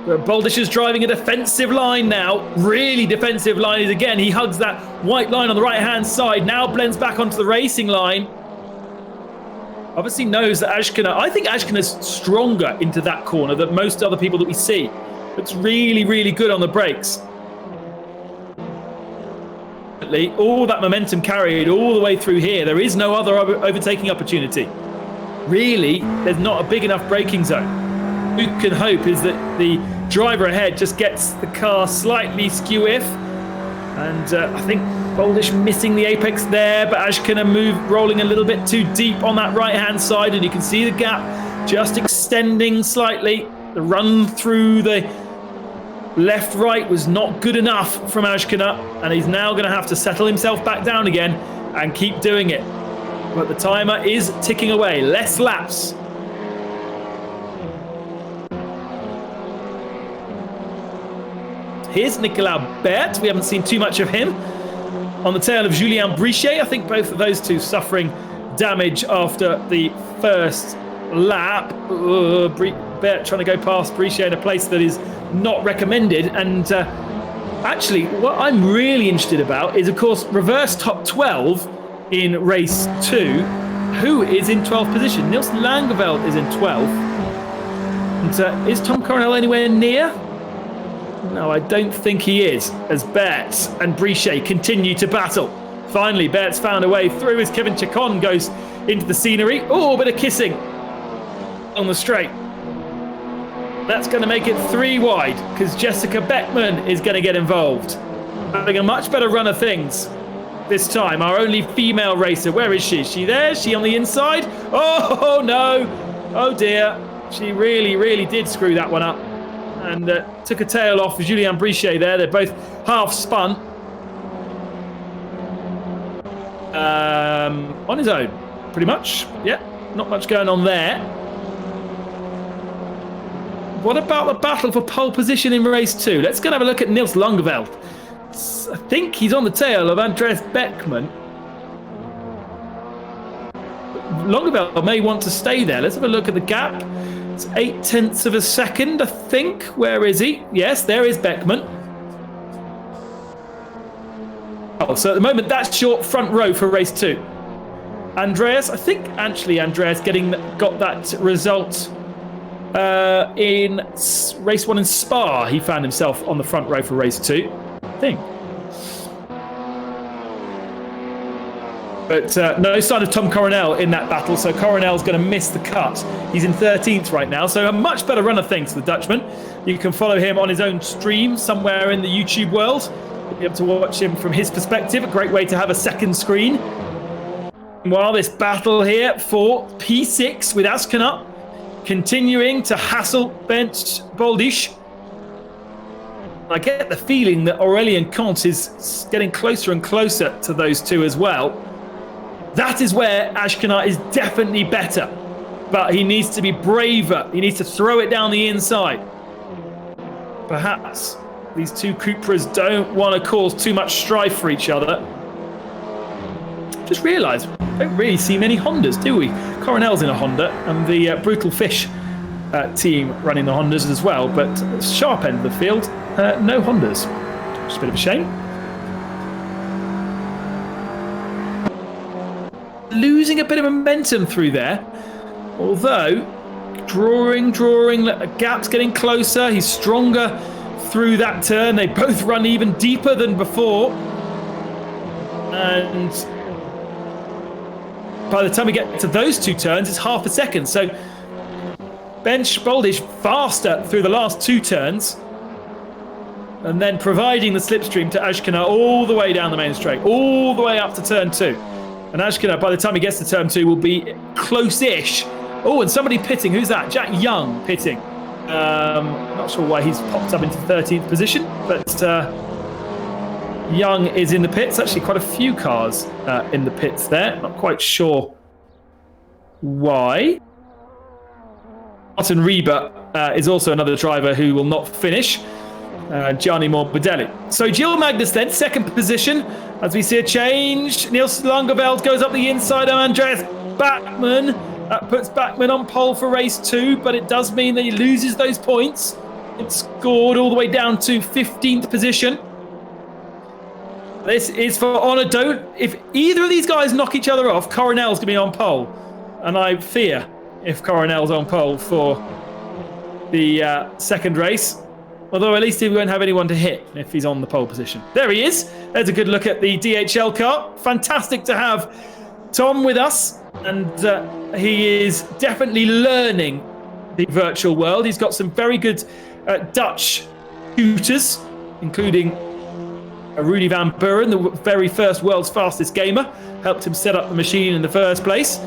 But Boldish is driving a defensive line now. Really defensive line is again. He hugs that white line on the right-hand side. Now blends back onto the racing line. Obviously knows that Ashkana... I think Ashkana's stronger into that corner than most other people that we see. It's really, really good on the brakes. All that momentum carried all the way through here. There is no other overtaking opportunity. Really, there's not a big enough braking zone. You can hope is that the driver ahead just gets the car slightly skew-if. And I think Boldish missing the apex there, but Ashkana rolling a little bit too deep on that right-hand side, and you can see the gap just extending slightly. The run through the left-right was not good enough from Ashkana, and he's now going to have to settle himself back down again and keep doing it. But the timer is ticking away. Less laps. Here's Nicolas Bert. We haven't seen too much of him. On the tail of Julien Brichet. I think both of those two suffering damage after the first lap. Bert trying to go past Brichet in a place that is not recommended. And actually, what I'm really interested about is, of course, reverse top 12 in race 2. Who is in 12th position? Niels Langeveld is in 12th. And is Tom Coronel anywhere near? No, I don't think he is, as Bert and Brichet continue to battle. Finally, Bert's found a way through as Kevin Chacon goes into the scenery. Oh, a bit of kissing on the straight. That's going to make it 3 wide, because Jessica Beckman is going to get involved. Having a much better run of things this time. Our only female racer. Where is she? Is she there? Is she on the inside? Oh, no. Oh, dear. She really, really did screw that one up. And took a tail off with Julien Brichet there. They're both half spun. On his own, pretty much. Yeah, not much going on there. What about the battle for pole position in race 2? Let's go and have a look at Niels Langeveld. I think he's on the tail of Andreas Beckman. Langeveld may want to stay there. Let's have a look at the gap. It's 0.8 of a second, I think. Where is he? Yes, there is Beckman. Oh, so at the moment, that's your front row for race 2. Andreas, I think actually Andreas got that result in race 1 in Spa. He found himself on the front row for race 2, I think. But no sign of Tom Coronel in that battle, so Coronel's going to miss the cut. He's in 13th right now, so a much better run of things for the Dutchman. You can follow him on his own stream somewhere in the YouTube world. Be able to watch him from his perspective. A great way to have a second screen. While this battle here for P6 with Ashkenar continuing to hassle Bench Boldish. I get the feeling that Aurélien Comte is getting closer and closer to those two as well. That is where Ashkenar is definitely better. But he needs to be braver. He needs to throw it down the inside. Perhaps these two Cupras don't want to cause too much strife for each other. Just realised, we don't really see many Hondas, do we? Coronel's in a Honda, and the Brutal Fish team running the Hondas as well. But sharp end of the field, no Hondas. Just a bit of a shame. Losing a bit of momentum through there. Although, drawing, gap's getting closer. He's stronger through that turn. They both run even deeper than before. And by the time we get to those two turns, it's half a second. So, Bench Boldish faster through the last two turns. And then providing the slipstream to Ashkenar all the way down the main straight, all the way up to turn 2. And Ashkenar, by the time he gets to turn 2, will be close-ish. Oh, and somebody pitting. Who's that? Jack Young pitting. Not sure why he's popped up into 13th position, but Young is in the pits. Actually, quite a few cars in the pits there. Not quite sure why. Martin Rieber is also another driver who will not finish. Gianni Morbidelli. So Gil Magnus then, second position. As we see a change, Niels Langeveld goes up the inside of Andreas Bachmann. That puts Bachmann on pole for race 2, but it does mean that he loses those points. It's scored all the way down to 15th position. This is for honour. If either of these guys knock each other off, Coronel's going to be on pole. And I fear if Coronel's on pole for the second race. Although at least he won't have anyone to hit if he's on the pole position. There he is. There's a good look at the DHL car. Fantastic to have Tom with us. And he is definitely learning the virtual world. He's got some very good Dutch tutors, including Rudy van Buren, the very first world's fastest gamer. Helped him set up the machine in the first place.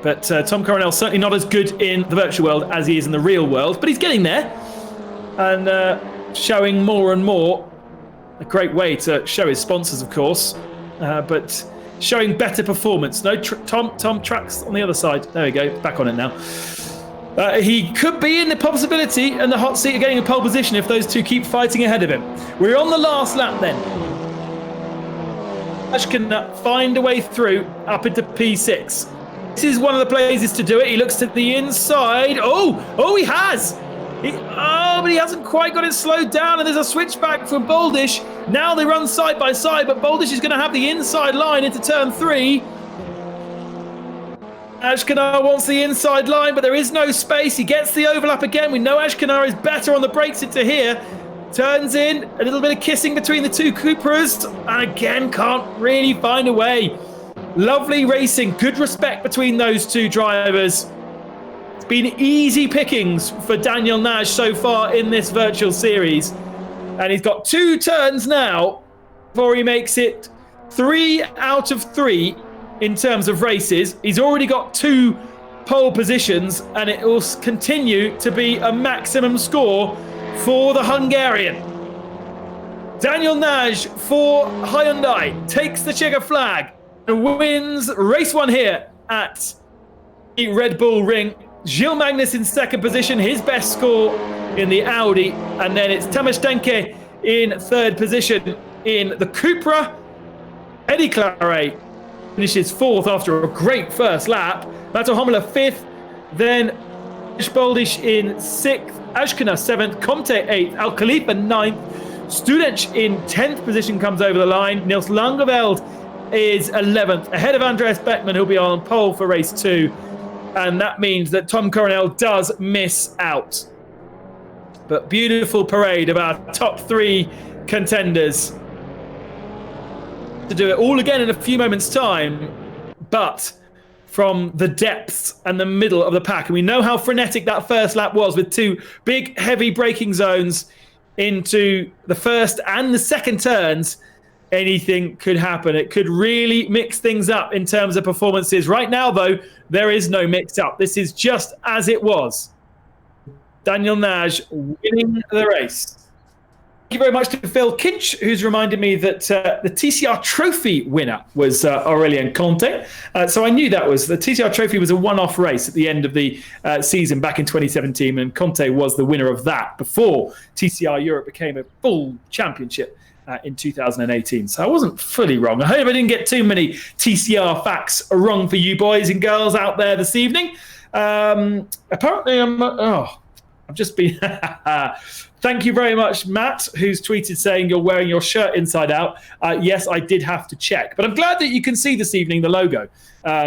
But Tom Coronel's certainly not as good in the virtual world as he is in the real world. But he's getting there and showing more and more. A great way to show his sponsors, of course. But showing better performance. No, Tom tracks on the other side. There we go. Back on it now. He could be in the possibility and the hot seat of getting a pole position if those two keep fighting ahead of him. We're on the last lap then. Nash can find a way through up into P6. This is one of the places to do it. He looks to the inside. Oh, he has. But he hasn't quite got it slowed down. And there's a switchback from Boldish. Now they run side by side, but Boldish is going to have the inside line into turn 3. Ashkenar wants the inside line, but there is no space. He gets the overlap again. We know Ashkenar is better on the brakes into here. Turns in, a little bit of kissing between the two Cupras, and again can't really find a way. Lovely racing, good respect between those two drivers. It's been easy pickings for Daniel Nash so far in this virtual series. And he's got 2 turns now before he makes it 3 out of 3 in terms of races. He's already got 2 pole positions, and it will continue to be a maximum score for the Hungarian. Daniel Nash for Hyundai takes the Tcr flag and wins race 1 here at the Red Bull Ring. Gil Magnus in second position, his best score in the Audi. And then it's Tamás Denke in third position in the Cupra. Eddie Claret finishes 4th after a great first lap. Mato Homela 5th. Then Boldish in 6th. Ashkenar 7th. Comte 8th. Al Khalifa 9th. Studenc in 10th position comes over the line. Niels Langeveld is 11th, ahead of Andreas Beckmann, who'll be on pole for race 2. And that means that Tom Coronel does miss out. But beautiful parade of our top 3 contenders. To do it all again in a few moments' time, but from the depths and the middle of the pack. And we know how frenetic that first lap was with 2 big, heavy braking zones into the first and the second turns, anything could happen. It could really mix things up in terms of performances. Right now, though, there is no mix up. This is just as it was. Daniel Nash winning the race. Thank you very much to Phil Kinch, who's reminded me that the TCR Trophy winner was Aurélien Conté. So I knew that was the TCR Trophy was a one-off race at the end of the season back in 2017, and Conté was the winner of that before TCR Europe became a full championship in 2018. So I wasn't fully wrong. I hope I didn't get too many TCR facts wrong for you boys and girls out there this evening. Apparently, I've just been... Thank you very much, Matt, who's tweeted saying you're wearing your shirt inside out. Yes, I did have to check. But I'm glad that you can see this evening the logo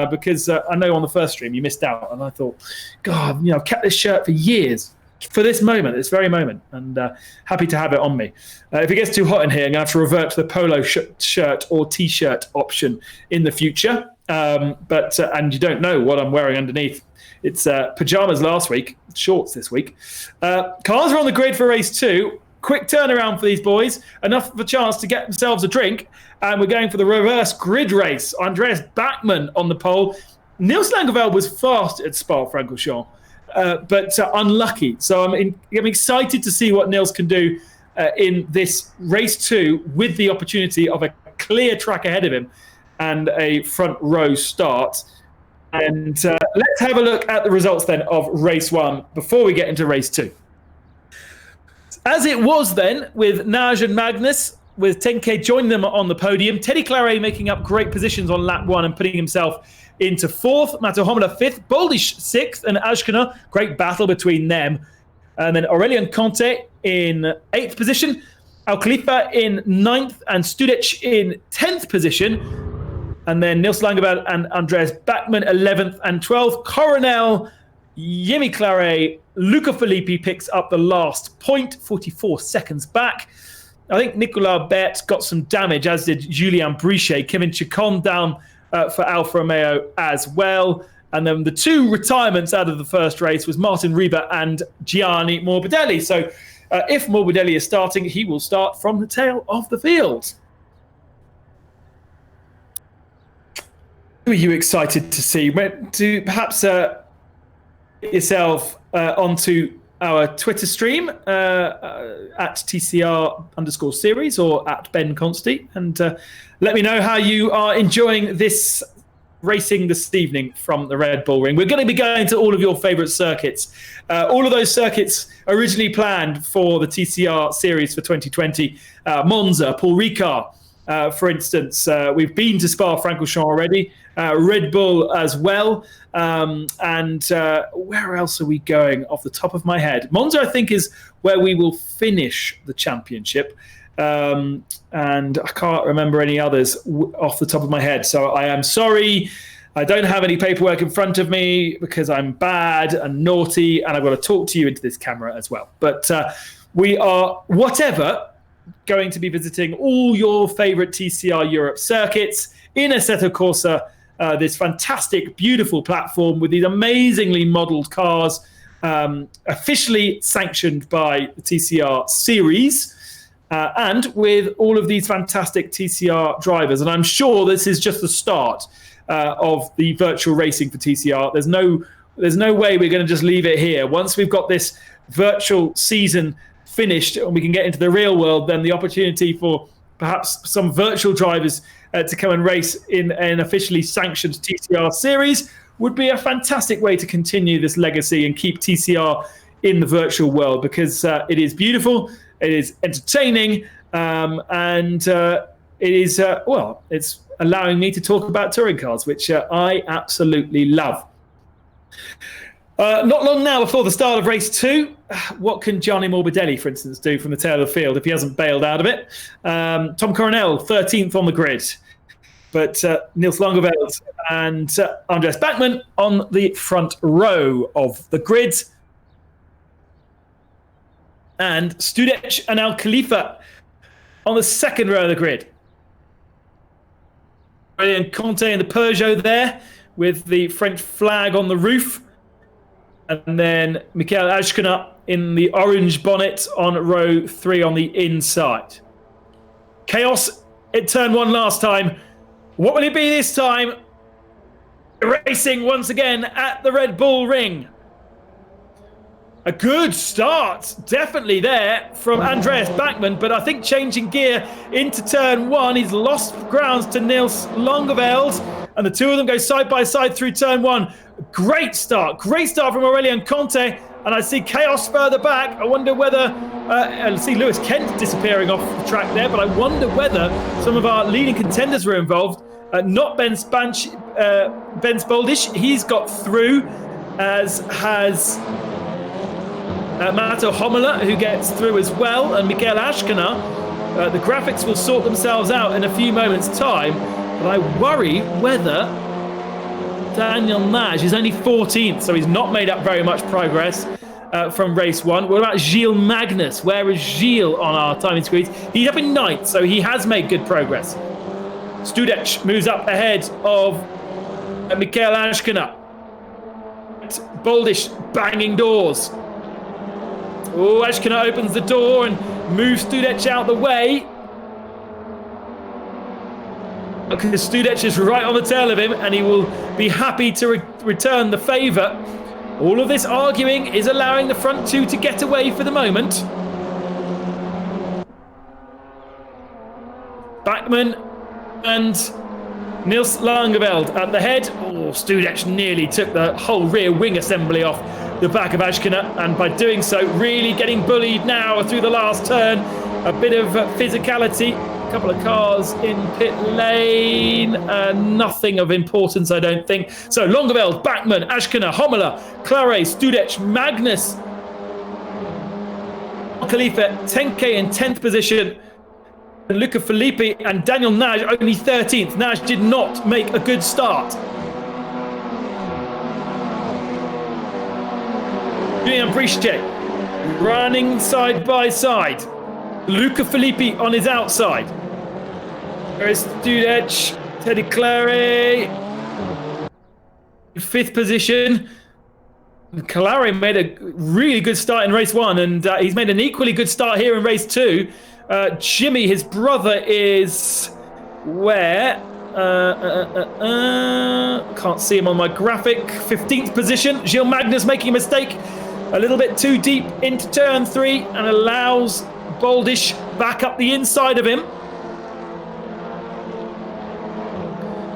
because I know on the first stream you missed out. And I thought, God, I've kept this shirt for years for this moment, this very moment. And happy to have it on me. If it gets too hot in here, I'm going to have to revert to the polo shirt or T-shirt option in the future. And you don't know what I'm wearing underneath. It's pajamas last week, shorts this week. Cars are on the grid for race 2. Quick turnaround for these boys. Enough of a chance to get themselves a drink. And we're going for the reverse grid race. Andreas Bachmann on the pole. Niels Langeveld was fast at Spa-Francorchamps, but unlucky. So I'm excited to see what Niels can do in this race 2 with the opportunity of a clear track ahead of him and a front row start. And let's have a look at the results then of race 1 before we get into race 2. As it was then with Naj and Magnus, with 10K joining them on the podium, Teddy Claret making up great positions on lap 1 and putting himself into 4th, Mato Homela 5th, Boldish 6th, and Ashkana, great battle between them. And then Aurélien Conté in 8th position, Al Khalifa in 9th, and Studic in 10th position. And then Niels Langeveld and Andreas Bachmann, 11th and 12th. Coronel, Yemi Claret, Luca Filippi picks up the last point, 44 seconds back. I think Nicolas Bert got some damage, as did Julien Brichet. Kevin Chacon down for Alfa Romeo as well. And then the 2 retirements out of the first race was Martin Rieber and Gianni Morbidelli. So if Morbidelli is starting, he will start from the tail of the field. Who are you excited to see? To perhaps yourself onto our Twitter stream at TCR_series or at Ben Consti, and let me know how you are enjoying this racing this evening from the Red Bull Ring. We're going to be going to all of your favourite circuits. All of those circuits originally planned for the TCR series for 2020. Monza, Paul Ricard, for instance. We've been to Spa-Francorchamps already. Red Bull as well. And where else are we going off the top of my head? Monza, I think, is where we will finish the championship. And I can't remember any others off the top of my head. So I am sorry. I don't have any paperwork in front of me because I'm bad and naughty and I've got to talk to you into this camera as well. But we are, going to be visiting all your favorite TCR Europe circuits in Assetto Corsa, this fantastic, beautiful platform with these amazingly modeled cars, officially sanctioned by the TCR series, and with all of these fantastic TCR drivers. And I'm sure this is just the start of the virtual racing for TCR. There's no way we're going to just leave it here. Once we've got this virtual season finished and we can get into the real world, then the opportunity for perhaps some virtual drivers to come and race in an officially sanctioned TCR series would be a fantastic way to continue this legacy and keep TCR in the virtual world, because it is beautiful, it is entertaining, and it is, it's allowing me to talk about touring cars, which I absolutely love. Not long now before the start of race 2, what can Gianni Morbidelli, for instance, do from the tail of the field if he hasn't bailed out of it? Tom Coronel, 13th on the grid. But Niels Langeveld and Andreas Bachmann on the front row of the grid. And Studic and Al Khalifa on the second row of the grid. And Conté in the Peugeot there with the French flag on the roof. And then Mikael Ashkana in the orange bonnet on row 3 on the inside. Chaos at turn 1 last time. What will it be this time? Racing once again at the Red Bull Ring. A good start, definitely there from Andreas Backman, but I think changing gear into turn 1, he's lost grounds to Niels Langeveld, and the two of them go side by side through turn 1. Great start from Aurelien Conte, and I see Chaos further back. I wonder whether, I see Lewis Kent disappearing off the track there, but I wonder whether some of our leading contenders were involved. Not Ben Spoldish, he's got through, as has Mato Homola, who gets through as well, and Mikael Ashkana. The graphics will sort themselves out in a few moments' time, but I worry whether Daniel Nash is only 14th, so he's not made up very much progress from race 1. What about Gilles Magnus? Where is Gilles on our timing screens? He's up in 9th, so he has made good progress. Studec moves up ahead of Mikael Ashkana. Boldish banging doors. Oh, Ashkana opens the door and moves Studec out the way. Okay, Studec is right on the tail of him, and he will be happy to return the favour. All of this arguing is allowing the front two to get away for the moment. Backman and Niels Langeveld at the head. Oh, Studec nearly took the whole rear wing assembly off the back of Ashkana, and by doing so, really getting bullied now through the last turn. A bit of physicality. A couple of cars in pit lane. Nothing of importance, I don't think. So Langeveld, Backman, Ashkana, Homola, Clare, Studec, Magnus, Khalifa, Tenke in 10th position. Luca Filippi and Daniel Nash only 13th. Nash did not make a good start. Julian Briche running side by side. Luca Filippi on his outside. There is Studec, Teddy Clare, 5th position. Clare made a really good start in race 1, and he's made an equally good start here in race 2. Jimmy, his brother, is where? Can't see him on my graphic. 15th position. Gilles Magnus making a mistake. A little bit too deep into turn 3 and allows Boldish back up the inside of him.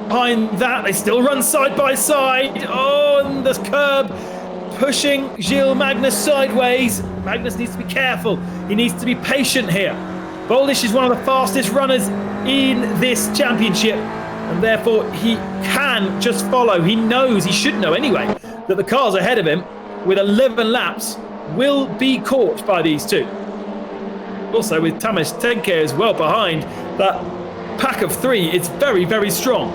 Behind that, they still run side by side. Oh, and the curb pushing Gilles Magnus sideways. Magnus needs to be careful. He needs to be patient here. Boldish is one of the fastest runners in this championship, and therefore he can just follow. He knows, he should know anyway, that the cars ahead of him with 11 laps will be caught by these two. Also with Tamas Tenke as well behind, that pack of 3 is very, very strong.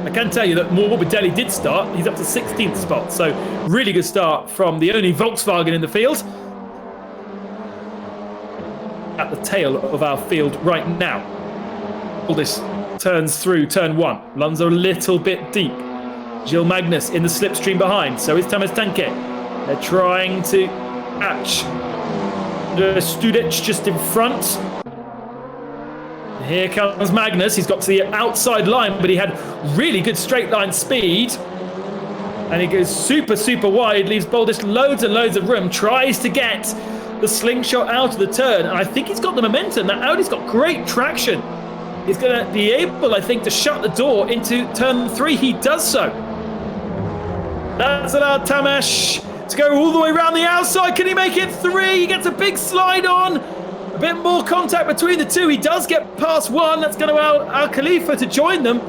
I can tell you that Morbidelli did start. He's up to 16th spot, so really good start from the only Volkswagen in the field. At the tail of our field right now. All this turns through turn 1. Runs a little bit deep. Gilles Magnus in the slipstream behind. So is Tamas Tenke. They're trying to catch the Studec just in front. Here comes Magnus. He's got to the outside line, but he had really good straight line speed. And he goes super, super wide, leaves Boldish loads and loads of room, tries to get the slingshot out of the turn, and I think he's got the momentum. That Audi's got great traction. He's going to be able, I think, to shut the door into turn 3. He does so. That's allowed Tamas to go all the way around the outside. Can he make it 3? He gets a big slide on. A bit more contact between the two. He does get past 1. That's going to allow Al Khalifa to join them.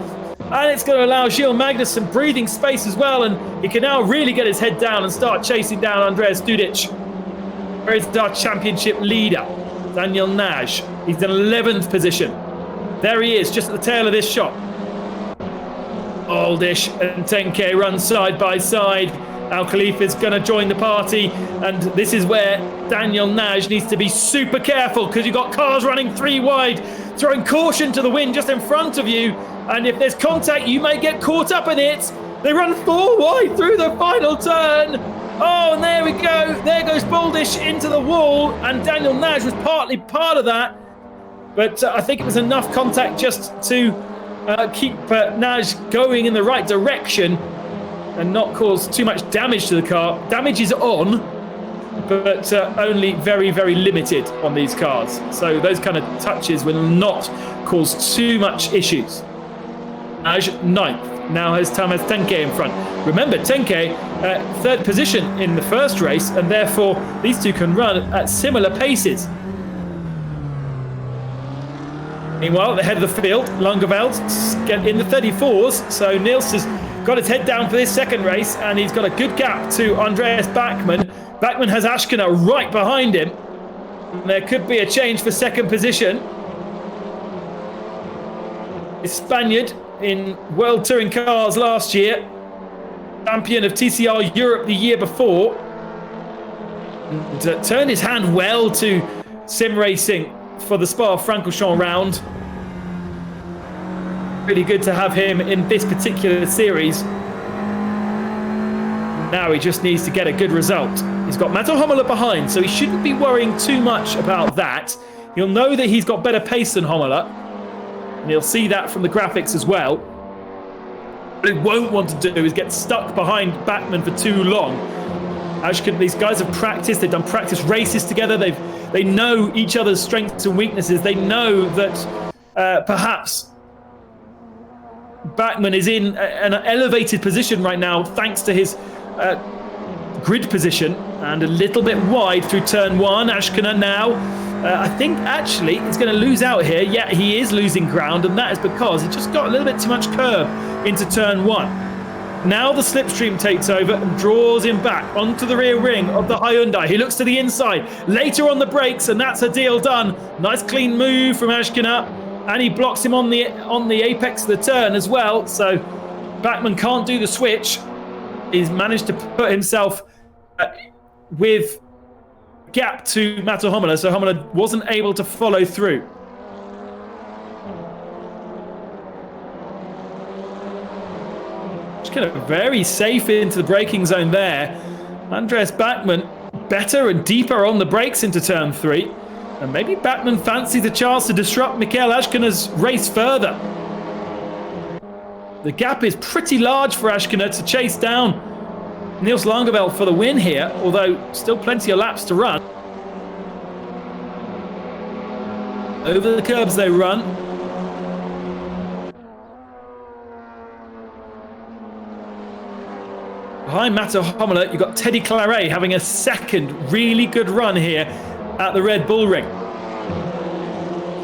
And it's going to allow Gilles Magnus some breathing space as well. And he can now really get his head down and start chasing down Andreas Studec. Where is our championship leader, Daniel Nash? He's in 11th position. There he is, just at the tail of this shot. Boldish and Tenke run side by side. Al Khalifa is going to join the party, and this is where Daniel Nash needs to be super careful, because you've got cars running 3 wide, throwing caution to the wind just in front of you, and if there's contact, you may get caught up in it. They run 4 wide through the final turn. Oh, and there we go. There goes Boldish into the wall, and Daniel Nash was partly part of that. But I think it was enough contact just to keep Nash going in the right direction and not cause too much damage to the car. Damage is on, but only very, very limited on these cars. So those kind of touches will not cause too much issues. Nash 9th. Now has Tcr in front. Remember, Tcr 3rd position in the first race, and therefore these two can run at similar paces. Meanwhile, at the head of the field, Langeveld get in the 34s. So Niels has got his head down for this second race, and he's got a good gap to Andreas Bachmann. Bachmann has Ashkina right behind him. And there could be a change for second position. The Spaniard in World Touring cars last year, champion of TCR Europe the year before, and turned his hand well to sim racing for the Spa-Francorchamps round. Really good to have him in this particular series. Now he just needs to get a good result. He's got Mato Homola behind, so he shouldn't be worrying too much about that. He'll know that he's got better pace than Homola, and he'll see that from the graphics as well. What he won't want to do is get stuck behind Bachmann for too long. Ashkin, these guys have practiced. They've done practice races together. They know each other's strengths and weaknesses. They know that perhaps Bachmann is in an elevated position right now thanks to his grid position, and a little bit wide through turn 1. Ashkina now, I think actually is going to lose out here. Yeah, he is losing ground, and that is because he just got a little bit too much curb into turn 1. Now the slipstream takes over and draws him back onto the rear ring of the Hyundai. He looks to the inside, later on the brakes, and that's a deal done. Nice clean move from Ashkina, and he blocks him on the apex of the turn as well. So Bachmann can't do the switch. He's managed to put himself with gap to Mato Homola, so Homola wasn't able to follow through. Just kind of very safe into the braking zone there. Andreas Bachmann better and deeper on the brakes into turn 3. And maybe Bachmann fancies the chance to disrupt Mikael Ashkina's race further. The gap is pretty large for Ashkina to chase down Niels Langeveld for the win here, although still plenty of laps to run. Over the curbs they run. Behind Mato Homola, you've got Teddy Claret having a second really good run here at the Red Bull Ring.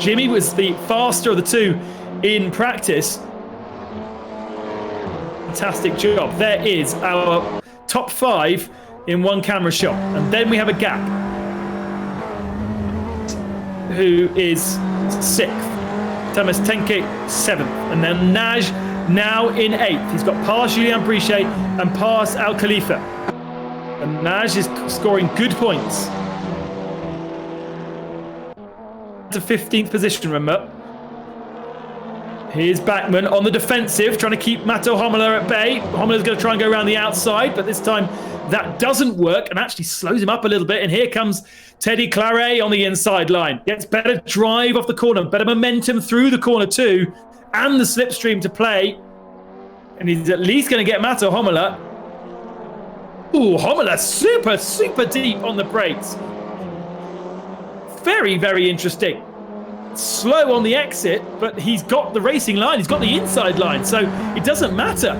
Jimmy was the faster of the two in practice. Fantastic job. There is our top 5 in one camera shot. And then we have a gap, who is 6th. Thomas Tcr 7th. And then Nash now in 8th. He's got past Julien Brichet and past Al Khalifa. And Nash is scoring good points. To 15th position, remember. Here's Bachmann on the defensive, trying to keep Mato Homola at bay. Homola's going to try and go around the outside, but this time that doesn't work and actually slows him up a little bit. And here comes Teddy Claret on the inside line. Gets better drive off the corner, better momentum through the corner too, and the slipstream to play. And he's at least going to get Mato Homola. Ooh, Homola super, super deep on the brakes. Very, very interesting. Slow on the exit, but he's got the racing line. He's got the inside line, so it doesn't matter.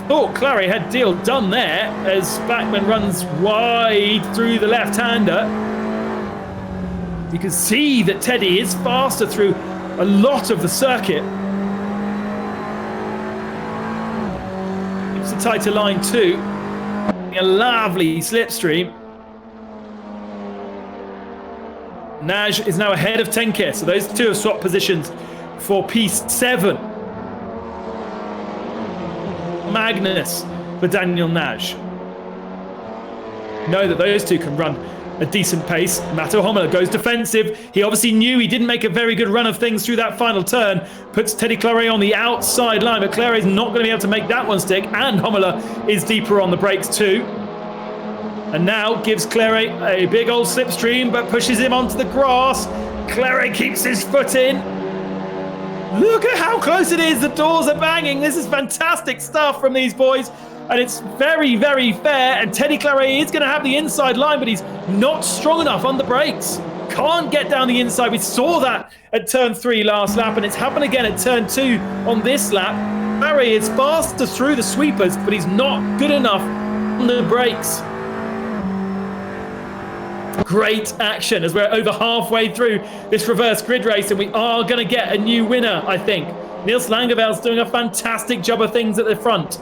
Thought Clary had deal done there as Bachmann runs wide through the left-hander. You can see that Teddy is faster through a lot of the circuit. It's a tighter line too. A lovely slipstream. Nash is now ahead of Tcr, so those two have swapped positions for P7. Magnus for Daniel Nash. Know that those two can run a decent pace. Matto Homolo goes defensive. He obviously knew he didn't make a very good run of things through that final turn. Puts Tcr on the outside line, but Claret is not going to be able to make that one stick. And Homolo is deeper on the brakes too. And now gives Claret a big old slipstream, but pushes him onto the grass. Claret keeps his foot in. Look at how close it is. The doors are banging. This is fantastic stuff from these boys. And it's very, very fair. And Teddy Claret is going to have the inside line, but he's not strong enough on the brakes. Can't get down the inside. We saw that at turn 3 last lap, and it's happened again at turn 2 on this lap. Claret is faster through the sweepers, but he's not good enough on the brakes. Great action as we're over halfway through this reverse grid race, and we are going to get a new winner, I think. Niels Langevel's doing a fantastic job of things at the front.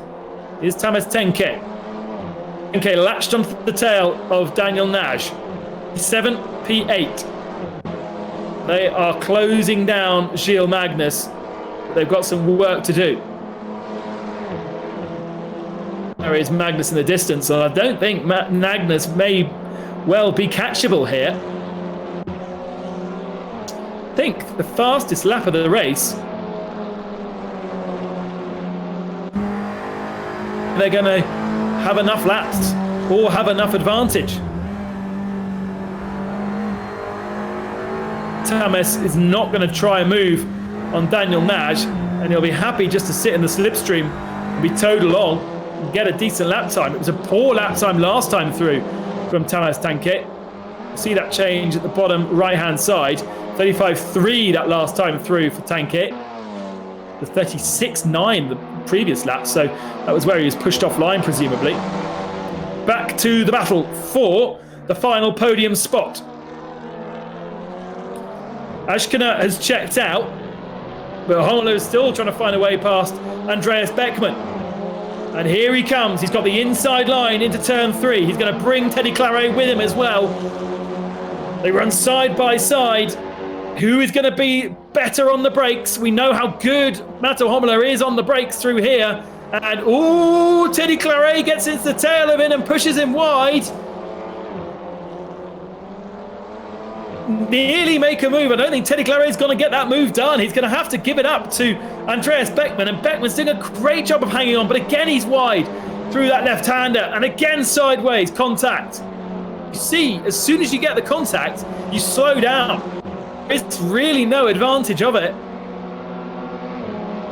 Here's Thomas Tcr. Tcr latched onto the tail of Daniel Nash. P7, P8. They are closing down Gilles Magnus. They've got some work to do. There is Magnus in the distance, and I don't think Magnus may well be catchable here. I think the fastest lap of the race, they're going to have enough laps or have enough advantage. Thomas is not going to try a move on Daniel Nash, and he'll be happy just to sit in the slipstream and be towed along and get a decent lap time. It was a poor lap time last time through from Thomas Tcr. See that change at the bottom right-hand side. 35.3 that last time through for Tcr. The 36.9 the previous lap, so that was where he was pushed offline, presumably. Back to the battle for the final podium spot. Ashkina has checked out, but Homolo is still trying to find a way past Andreas Beckmann. And here he comes. He's got the inside line into turn 3. He's going to bring Teddy Claret with him as well. They run side by side. Who is going to be better on the brakes? We know how good Matto Homolo is on the brakes through here. And, ooh, Teddy Claret gets into the tail of him and pushes him wide. Nearly make a move. I don't think Teddy Claret's going to get that move done. He's going to have to give it up to Andreas Beckmann, and Beckmann's doing a great job of hanging on, but again he's wide through that left-hander, and again sideways contact. You see, as soon as you get the contact, you slow down. It's really no advantage of it.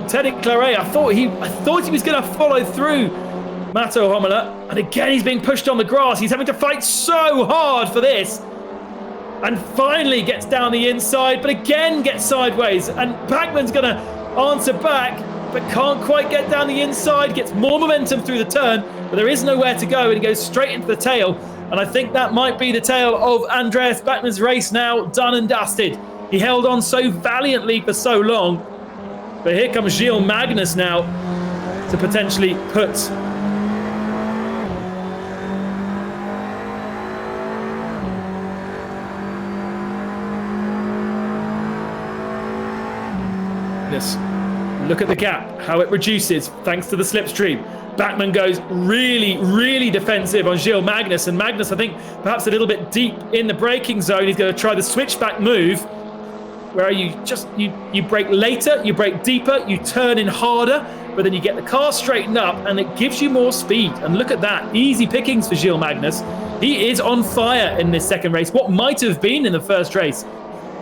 Teddy Claret, I thought he was going to follow through Matto Homolo, and again he's being pushed on the grass. He's having to fight so hard for this. And finally gets down the inside, but again gets sideways. And Beckmann's going to answer back, but can't quite get down the inside. Gets more momentum through the turn, but there is nowhere to go, and he goes straight into the tail. And I think that might be the tail of Andreas Beckmann's race now, done and dusted. He held on so valiantly for so long. But here comes Gilles Magnus now to potentially put look at the gap, how it reduces thanks to the slipstream. Beckmann goes really, really defensive on Gilles Magnus, and Magnus, I think, perhaps a little bit deep in the braking zone. He's going to try the switchback move, where you brake later, you brake deeper, you turn in harder, but then you get the car straightened up, and it gives you more speed. And look at that, easy pickings for Gilles Magnus. He is on fire in this second race, what might have been in the first race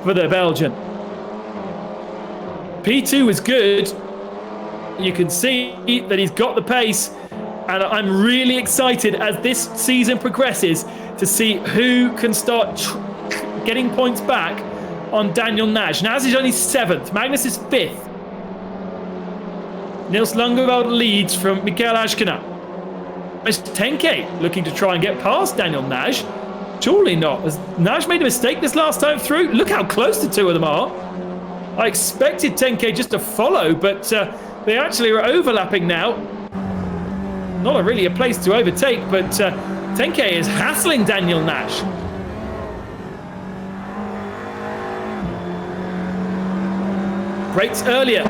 for the Belgian. P2 was good. You can see that he's got the pace, and I'm really excited as this season progresses to see who can start getting points back on Daniel Nash. Nash is only 7th, Magnus is 5th. Niels Langeveld leads from Mikael Ashkina. It's Tcr looking to try and get past Daniel Nash. Surely not. Has Nash made a mistake this last time through? Look how close the two of them are. I expected Tcr just to follow, but they actually are overlapping now. Not really a place to overtake, but Tcr is hassling Daniel Nash. Brakes earlier.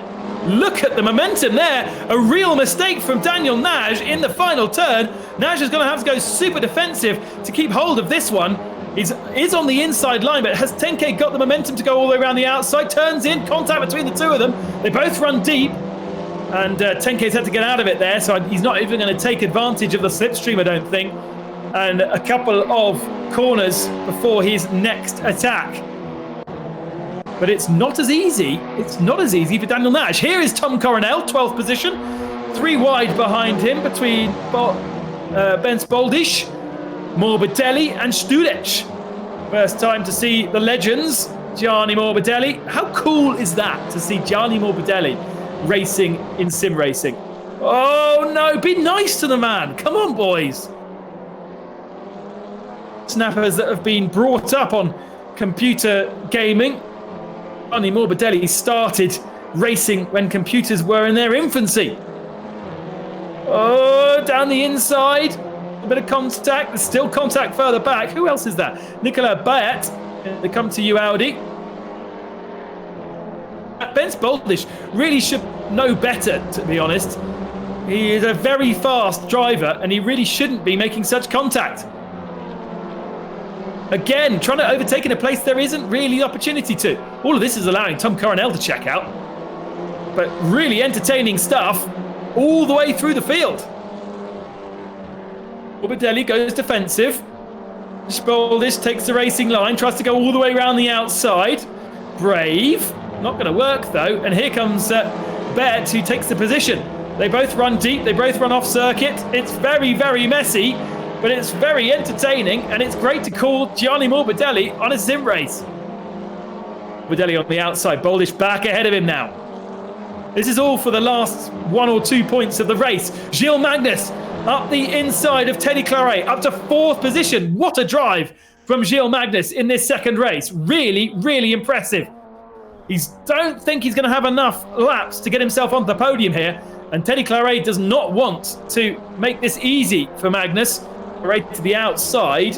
Look at the momentum there. A real mistake from Daniel Nash in the final turn. Nash is going to have to go super defensive to keep hold of this one. is on the inside line, but has 10K got the momentum to go all the way around the outside? Turns in, contact between the two of them. They both run deep, and 10K's had to get out of it there, so he's not even going to take advantage of the slipstream, I don't think. And a couple of corners before his next attack. But it's not as easy. It's not as easy for Daniel Nash. Here is Tom Coronel, 12th position. 3 wide behind him between Ben Spoldish, Morbidelli and Studec. First time to see the legends, Gianni Morbidelli. How cool is that to see Gianni Morbidelli racing in sim racing? Oh no, be nice to the man. Come on, boys. Snappers that have been brought up on computer gaming. Gianni Morbidelli started racing when computers were in their infancy. Oh, down the inside. A bit of contact. There's still contact further back. Who else is that? Nicolas Bayet. They come to you, Audi. Ben Spoldish really should know better, to be honest. He is a very fast driver, and he really shouldn't be making such contact. Again, trying to overtake in a place there isn't really opportunity to. All of this is allowing Tom Coronel to check out. But really entertaining stuff all the way through the field. Morbidelli goes defensive. Spoldish takes the racing line, tries to go all the way around the outside. Brave. Not going to work, though. And here comes Bet, who takes the position. They both run deep. They both run off circuit. It's very, very messy. But it's very entertaining, and it's great to call Gianni Morbidelli on a sim race. Morbidelli on the outside, Boldish back ahead of him now. This is all for the last 1 or 2 points of the race. Gilles Magnus up the inside of Teddy Claret, up to 4th position. What a drive from Gilles Magnus in this second race. Really, really impressive. Don't think he's going to have enough laps to get himself onto the podium here, and Teddy Claret does not want to make this easy for Magnus. Right to the outside.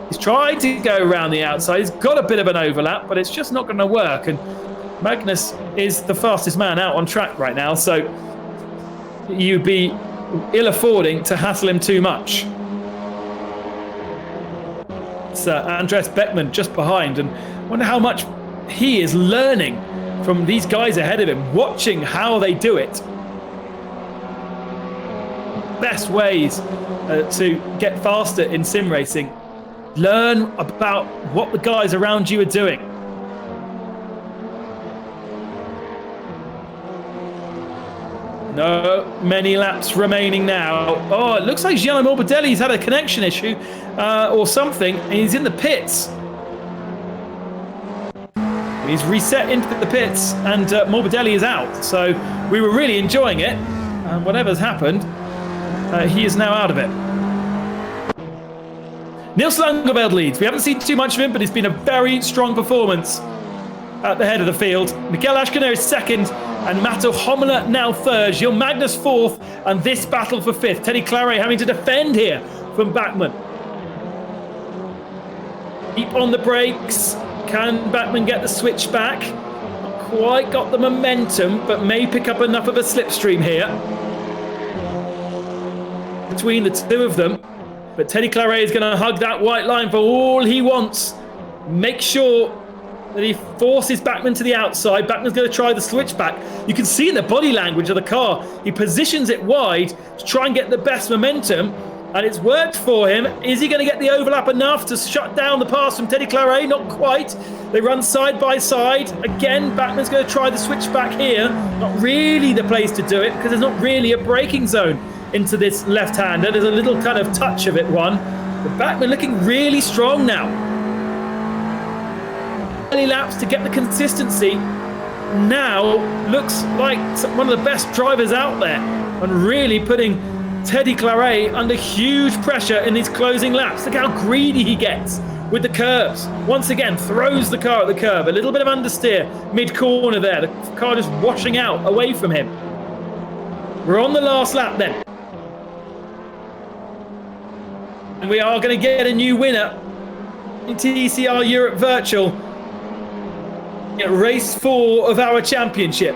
He's tried to go around the outside. He's got a bit of an overlap, but it's just not going to work. And Magnus is the fastest man out on track right now, so you'd be ill-affording to hassle him too much. It's Andres Beckman just behind, and I wonder how much he is learning from these guys ahead of him, watching how they do it. Best ways to get faster in sim racing. Learn about what the guys around you are doing. No, many laps remaining now. Oh, it looks like Gianni Morbidelli's had a connection issue or something, and he's in the pits. He's reset into the pits, and Morbidelli is out. So we were really enjoying it, and whatever's happened, he is now out of it. Niels Langeveld leads. We haven't seen too much of him, but it's been a very strong performance at the head of the field. Mikael Ashkener is second, and Matto Hommler now third. Gilles Magnus fourth, and this battle for fifth. Teddy Claret having to defend here from Bachmann. Deep on the brakes. Can Bachmann get the switch back? Not quite got the momentum, but may pick up enough of a slipstream here between the two of them. But Teddy Claret is going to hug that white line for all he wants. Make sure that he forces Bachmann to the outside. Bachmann's going to try the switch back. You can see in the body language of the car, he positions it wide to try and get the best momentum, and it's worked for him. Is he going to get the overlap enough to shut down the pass from Teddy Claret? Not quite. They run side by side. Again, Bachmann's going to try the switch back here. Not really the place to do it, because there's not really a braking zone into this left-hander. There's a little kind of touch of it, one. But Bachmann looking really strong now. Early laps to get the consistency. Now looks like one of the best drivers out there, and really putting Teddy Claret under huge pressure in these closing laps. Look how greedy he gets with the curves. Once again, throws the car at the curb. A little bit of understeer mid-corner there. The car just washing out away from him. We're on the last lap then. And we are going to get a new winner in TCR Europe Virtual. Race 4 of our championship.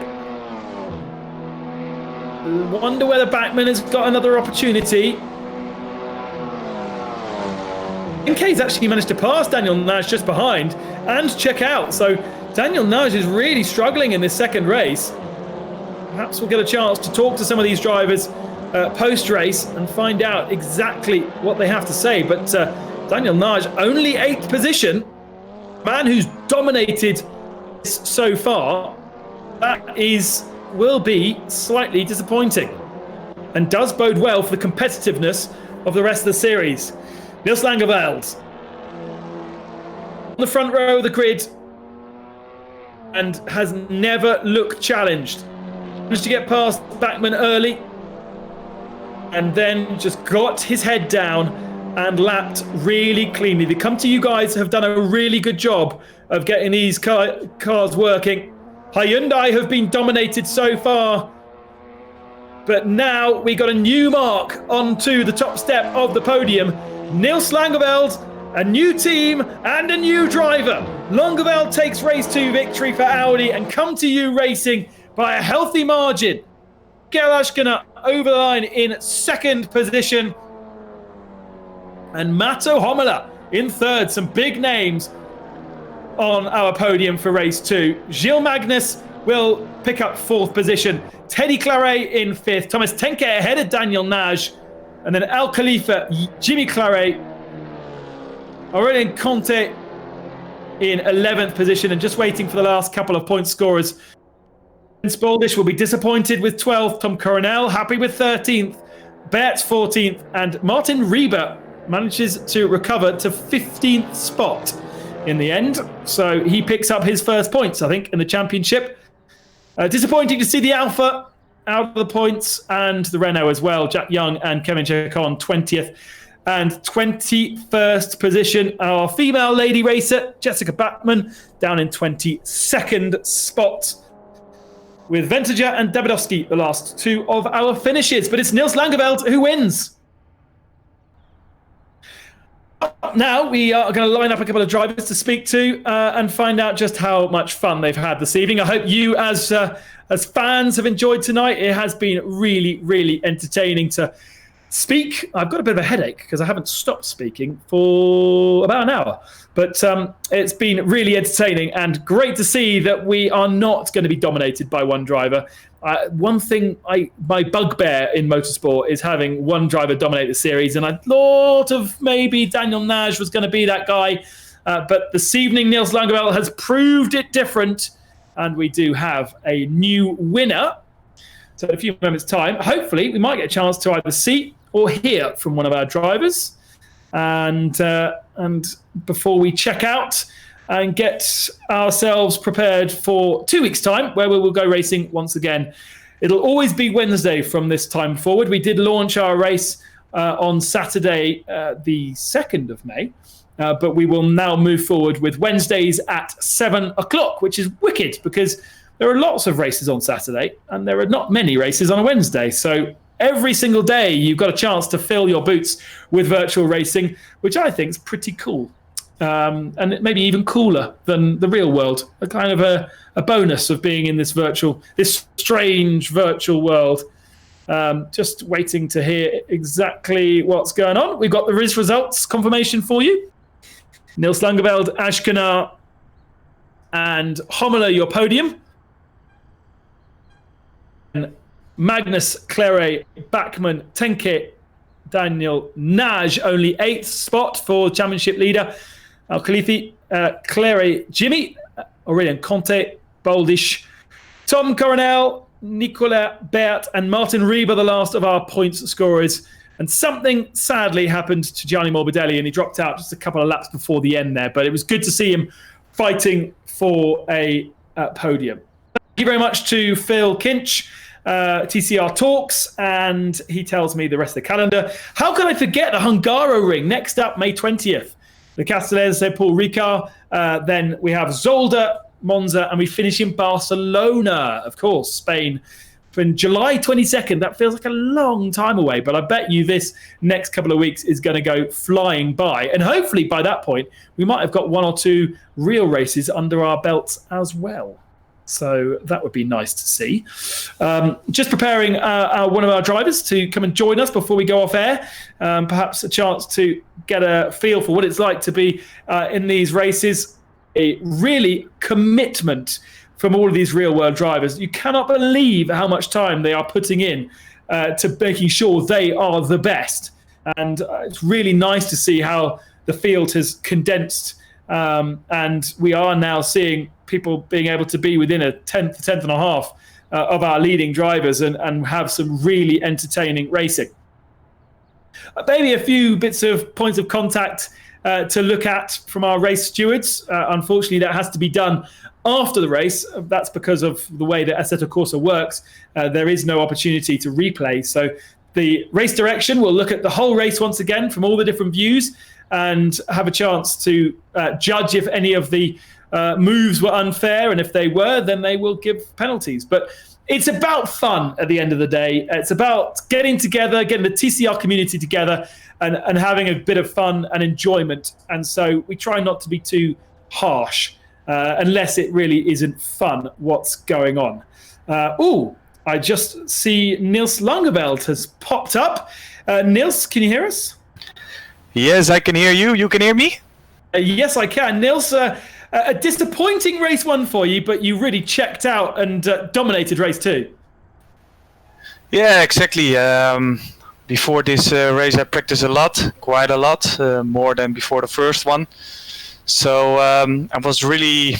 Wonder whether Bachmann has got another opportunity. Nk's actually managed to pass Daniel Nash just behind and check out. So Daniel Nash is really struggling in this second race. Perhaps we'll get a chance to talk to some of these drivers post-race and find out exactly what they have to say. But Daniel Nash, only 8th position, man who's dominated so far, that will be slightly disappointing and does bode well for the competitiveness of the rest of the series. Niels Langeveld on the front row of the grid and has never looked challenged. Managed to get past Bachmann early and then just got his head down and lapped really cleanly. The Come To You guys have done a really good job of getting these cars working. Hyundai have been dominated so far, but now we got a new mark onto the top step of the podium. Niels Langeveld, a new team and a new driver. Langeveld takes race 2 victory for Audi and Come To You Racing by a healthy margin. Ashkana over the line in 2nd position. And Matto Homola in 3rd. Some big names on our podium for race 2. Gilles Magnus will pick up 4th position. Teddy Claret in 5th. Thomas Tenke ahead of Daniel Nash. And then Al Khalifa, Jimmy Claret, Aurelien Conte in 11th position and just waiting for the last couple of point scorers. Spaldish will be disappointed with 12th. Tom Coronel happy with 13th. Bert 14th. And Martin Rieber manages to recover to 15th spot in the end. So he picks up his first points, I think, in the championship. Disappointing to see the Alpha out of the points and the Renault as well. Jack Young and Kevin Chacon 20th and 21st position. Our female lady racer, Jessica Bachmann, down in 22nd spot. With Ventager and Davidovsky, the last 2 of our finishes. But it's Niels Langeveld who wins. Now we are going to line up a couple of drivers to speak to and find out just how much fun they've had this evening. I hope you as fans have enjoyed tonight. It has been really, really entertaining to speak. I've got a bit of a headache because I haven't stopped speaking for about an hour. But it's been really entertaining and great to see that we are not going to be dominated by one driver. One thing, my bugbear in motorsport is having one driver dominate the series. And I thought of maybe Daniel Nash was going to be that guy. But this evening, Niels Langeveld has proved it different. And we do have a new winner. So in a few moments' time, hopefully, we might get a chance to either see or hear from one of our drivers. And before we check out and get ourselves prepared for 2 weeks' time, where we will go racing once again. It'll always be Wednesday from this time forward. We did launch our race on Saturday, the 2nd of May. But we will now move forward with Wednesdays at 7 o'clock, which is wicked because there are lots of races on Saturday and there are not many races on a Wednesday. So every single day you've got a chance to fill your boots with virtual racing, which I think is pretty cool. And maybe even cooler than the real world. A kind of a bonus of being in this strange virtual world. Just waiting to hear exactly what's going on. We've got the RIS results confirmation for you. Niels Langeveld, Ashkenar, and Homola, your podium. And Magnus, Claret, Bachmann, Tenke, Daniel Nash, only 8th spot for championship leader. Al Khalifi, Claret, Jimmy, Aurelien Conte, Boldish, Tom Coronel, Nicolas Bert, and Martin Rieber, the last of our points scorers. And something sadly happened to Gianni Morbidelli, and he dropped out just a couple of laps before the end there. But it was good to see him fighting for a podium. Thank you very much to Phil Kinch, TCR Talks, and he tells me the rest of the calendar. How can I forget the Hungaroring? Next up, May 20th. The Castellers, Paul Ricard. Then we have Zolder, Monza, and we finish in Barcelona, of course, Spain. In July 22nd, that feels like a long time away, but I bet you this next couple of weeks is going to go flying by. And hopefully by that point, we might have got 1 or 2 real races under our belts as well. So that would be nice to see. Just preparing one of our drivers to come and join us before we go off air. Perhaps a chance to get a feel for what it's like to be in these races. A really commitment from all of these real-world drivers. You cannot believe how much time they are putting in to making sure they are the best. And it's really nice to see how the field has condensed. And we are now seeing people being able to be within a tenth and a half of our leading drivers and have some really entertaining racing. Maybe a few bits of points of contact to look at from our race stewards. Unfortunately, that has to be done after the race. That's because of the way that Assetto Corsa works. There is no opportunity to replay. So the race direction will look at the whole race once again from all the different views and have a chance to judge if any of the moves were unfair. And if they were, then they will give penalties. But it's about fun at the end of the day. It's about getting together, getting the TCR community together and having a bit of fun and enjoyment. And so we try not to be too harsh unless it really isn't fun what's going on. I just see Niels Langeveld has popped up. Niels, can you hear us? Yes, I can hear you. You can hear me? Yes, I can. Niels, a disappointing race 1 for you, but you really checked out and dominated race 2. Yeah, exactly. Before this race, I practiced quite a lot, more than before the first one. So I was really,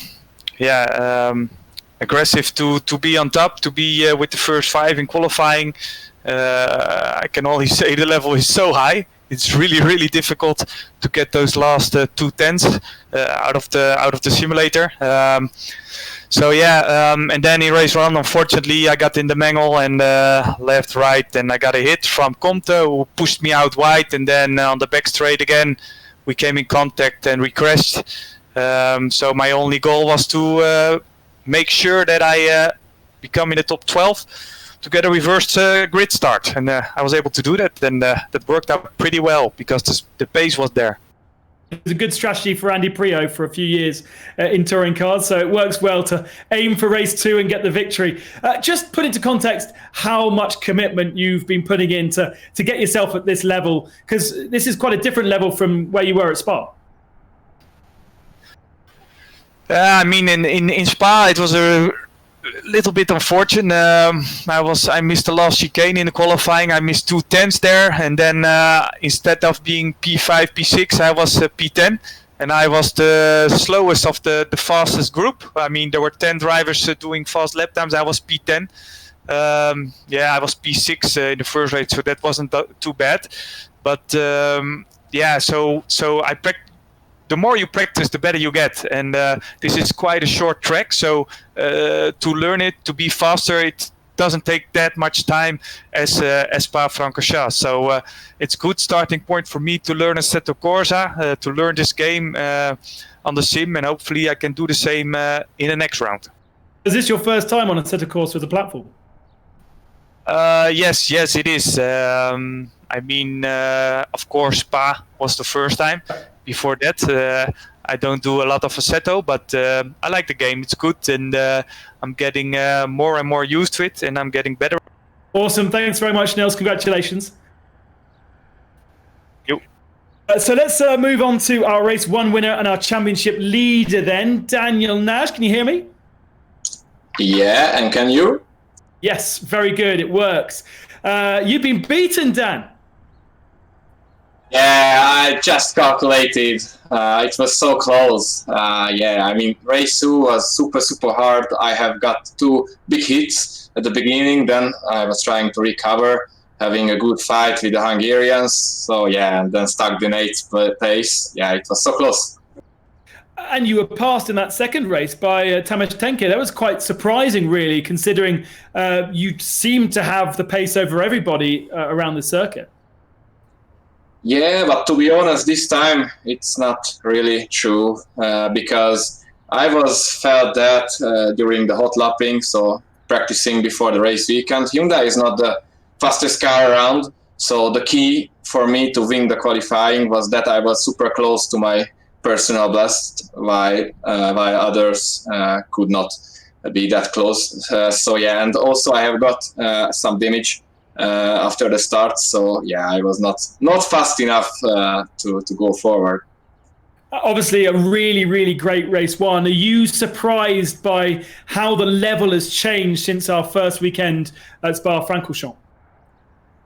aggressive to be on top, to be with the first 5 in qualifying. I can only say the level is so high. It's really, really difficult to get those last 2 tenths out of the simulator. And then in race 1, unfortunately, I got in the mangle and left, right, and I got a hit from Comte, who pushed me out wide, and then on the back straight again, we came in contact and we crashed. So my only goal was to make sure that I become in the top 12 to get a reversed grid start, and I was able to do that, and that worked out pretty well because the pace was there. It was a good strategy for Andy Prio for a few years in touring cars, so it works well to aim for race 2 and get the victory. Just put into context how much commitment you've been putting in to get yourself at this level, because this is quite a different level from where you were at Spa. I mean, in Spa, it was a little bit unfortunate. I missed the last chicane in the qualifying. I missed 2 tenths there, and then instead of being P5, P6, I was P10, and I was the slowest of the fastest group. I mean, there were 10 drivers doing fast lap times. I was P10. I was P6 in the first race, so that wasn't too bad. But so I practiced. The more you practice, the better you get, and this is quite a short track, so to learn it, to be faster, it doesn't take that much time as Spa-Francorchamps. So it's a good starting point for me to learn Assetto Corsa, to learn this game on the sim, and hopefully I can do the same in the next round. Is this your first time on Assetto Corsa with the platform? Yes, it is. I mean, of course, Spa was the first time. Before that, I don't do a lot of Assetto, but I like the game. It's good, and I'm getting more and more used to it, and I'm getting better. Awesome. Thanks very much, Nils. Congratulations. You. So let's move on to our race 1 winner and our championship leader then, Daniel Nash. Can you hear me? Yeah, and can you? Yes, very good. It works. You've been beaten, Dan. Yeah, I just calculated. It was so close. I mean, race 2 was super hard. I have got 2 big hits at the beginning. Then I was trying to recover, having a good fight with the Hungarians. So and then stuck the 8th place. Yeah, it was so close. And you were passed in that second race by Tamás Tenke. That was quite surprising, really, considering you seemed to have the pace over everybody around the circuit. Yeah, but to be honest, this time it's not really true because I felt that during the hot lapping, so practicing before the race weekend. Hyundai is not the fastest car around, so the key for me to win the qualifying was that I was super close to my personal best, while others could not. be that close. So yeah, and also I have got some damage after the start. So yeah, I was not fast enough to go forward. Obviously, a really, really great race one. Are you surprised by how the level has changed since our first weekend at Spa-Francorchamps?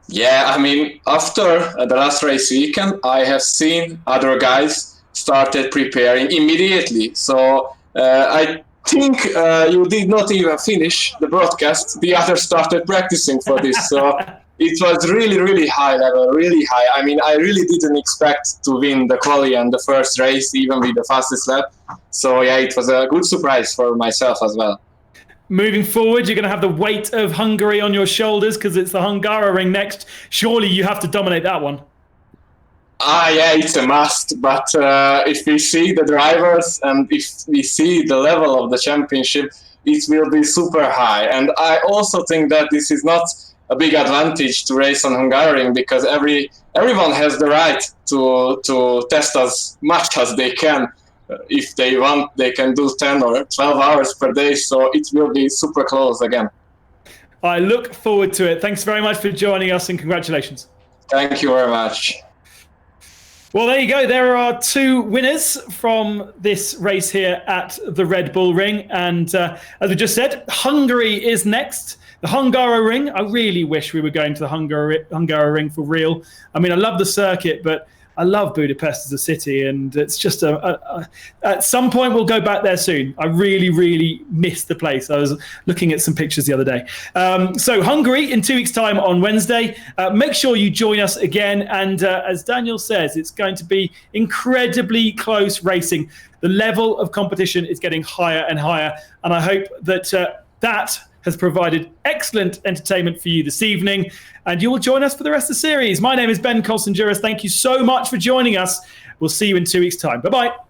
Yeah, I mean, after the last race weekend, I have seen other guys started preparing immediately. So I think you did not even finish the broadcast. The others started practicing for this. So it was really, really high level, really high. I mean, I really didn't expect to win the quali and the first race, even with the fastest lap. So yeah, it was a good surprise for myself as well. Moving forward, you're going to have the weight of Hungary on your shoulders because it's the Hungaroring next. Surely you have to dominate that one. Yeah, it's a must. But if we see the drivers and if we see the level of the championship, it will be super high. And I also think that this is not a big advantage to race on Hungaroring because everyone has the right to test as much as they can. If they want, they can do 10 or 12 hours per day, so it will be super close again. I look forward to it. Thanks very much for joining us and congratulations. Thank you very much. Well, there you go. There are two winners from this race here at the Red Bull Ring. And as we just said, Hungary is next. The Hungaroring. I really wish we were going to the Hungaroring for real. I mean, I love the circuit, but I love Budapest as a city, and it's just at some point we'll go back there soon. I really, really miss the place. I was looking at some pictures the other day. So Hungary in 2 weeks' time on Wednesday. Make sure you join us again. And as Daniel says, it's going to be incredibly close racing. The level of competition is getting higher and higher. And I hope that that has provided excellent entertainment for you this evening, and you will join us for the rest of the series. My name is Ben Colson-Juris. Thank you so much for joining us. We'll see you in 2 weeks' time. Bye-bye.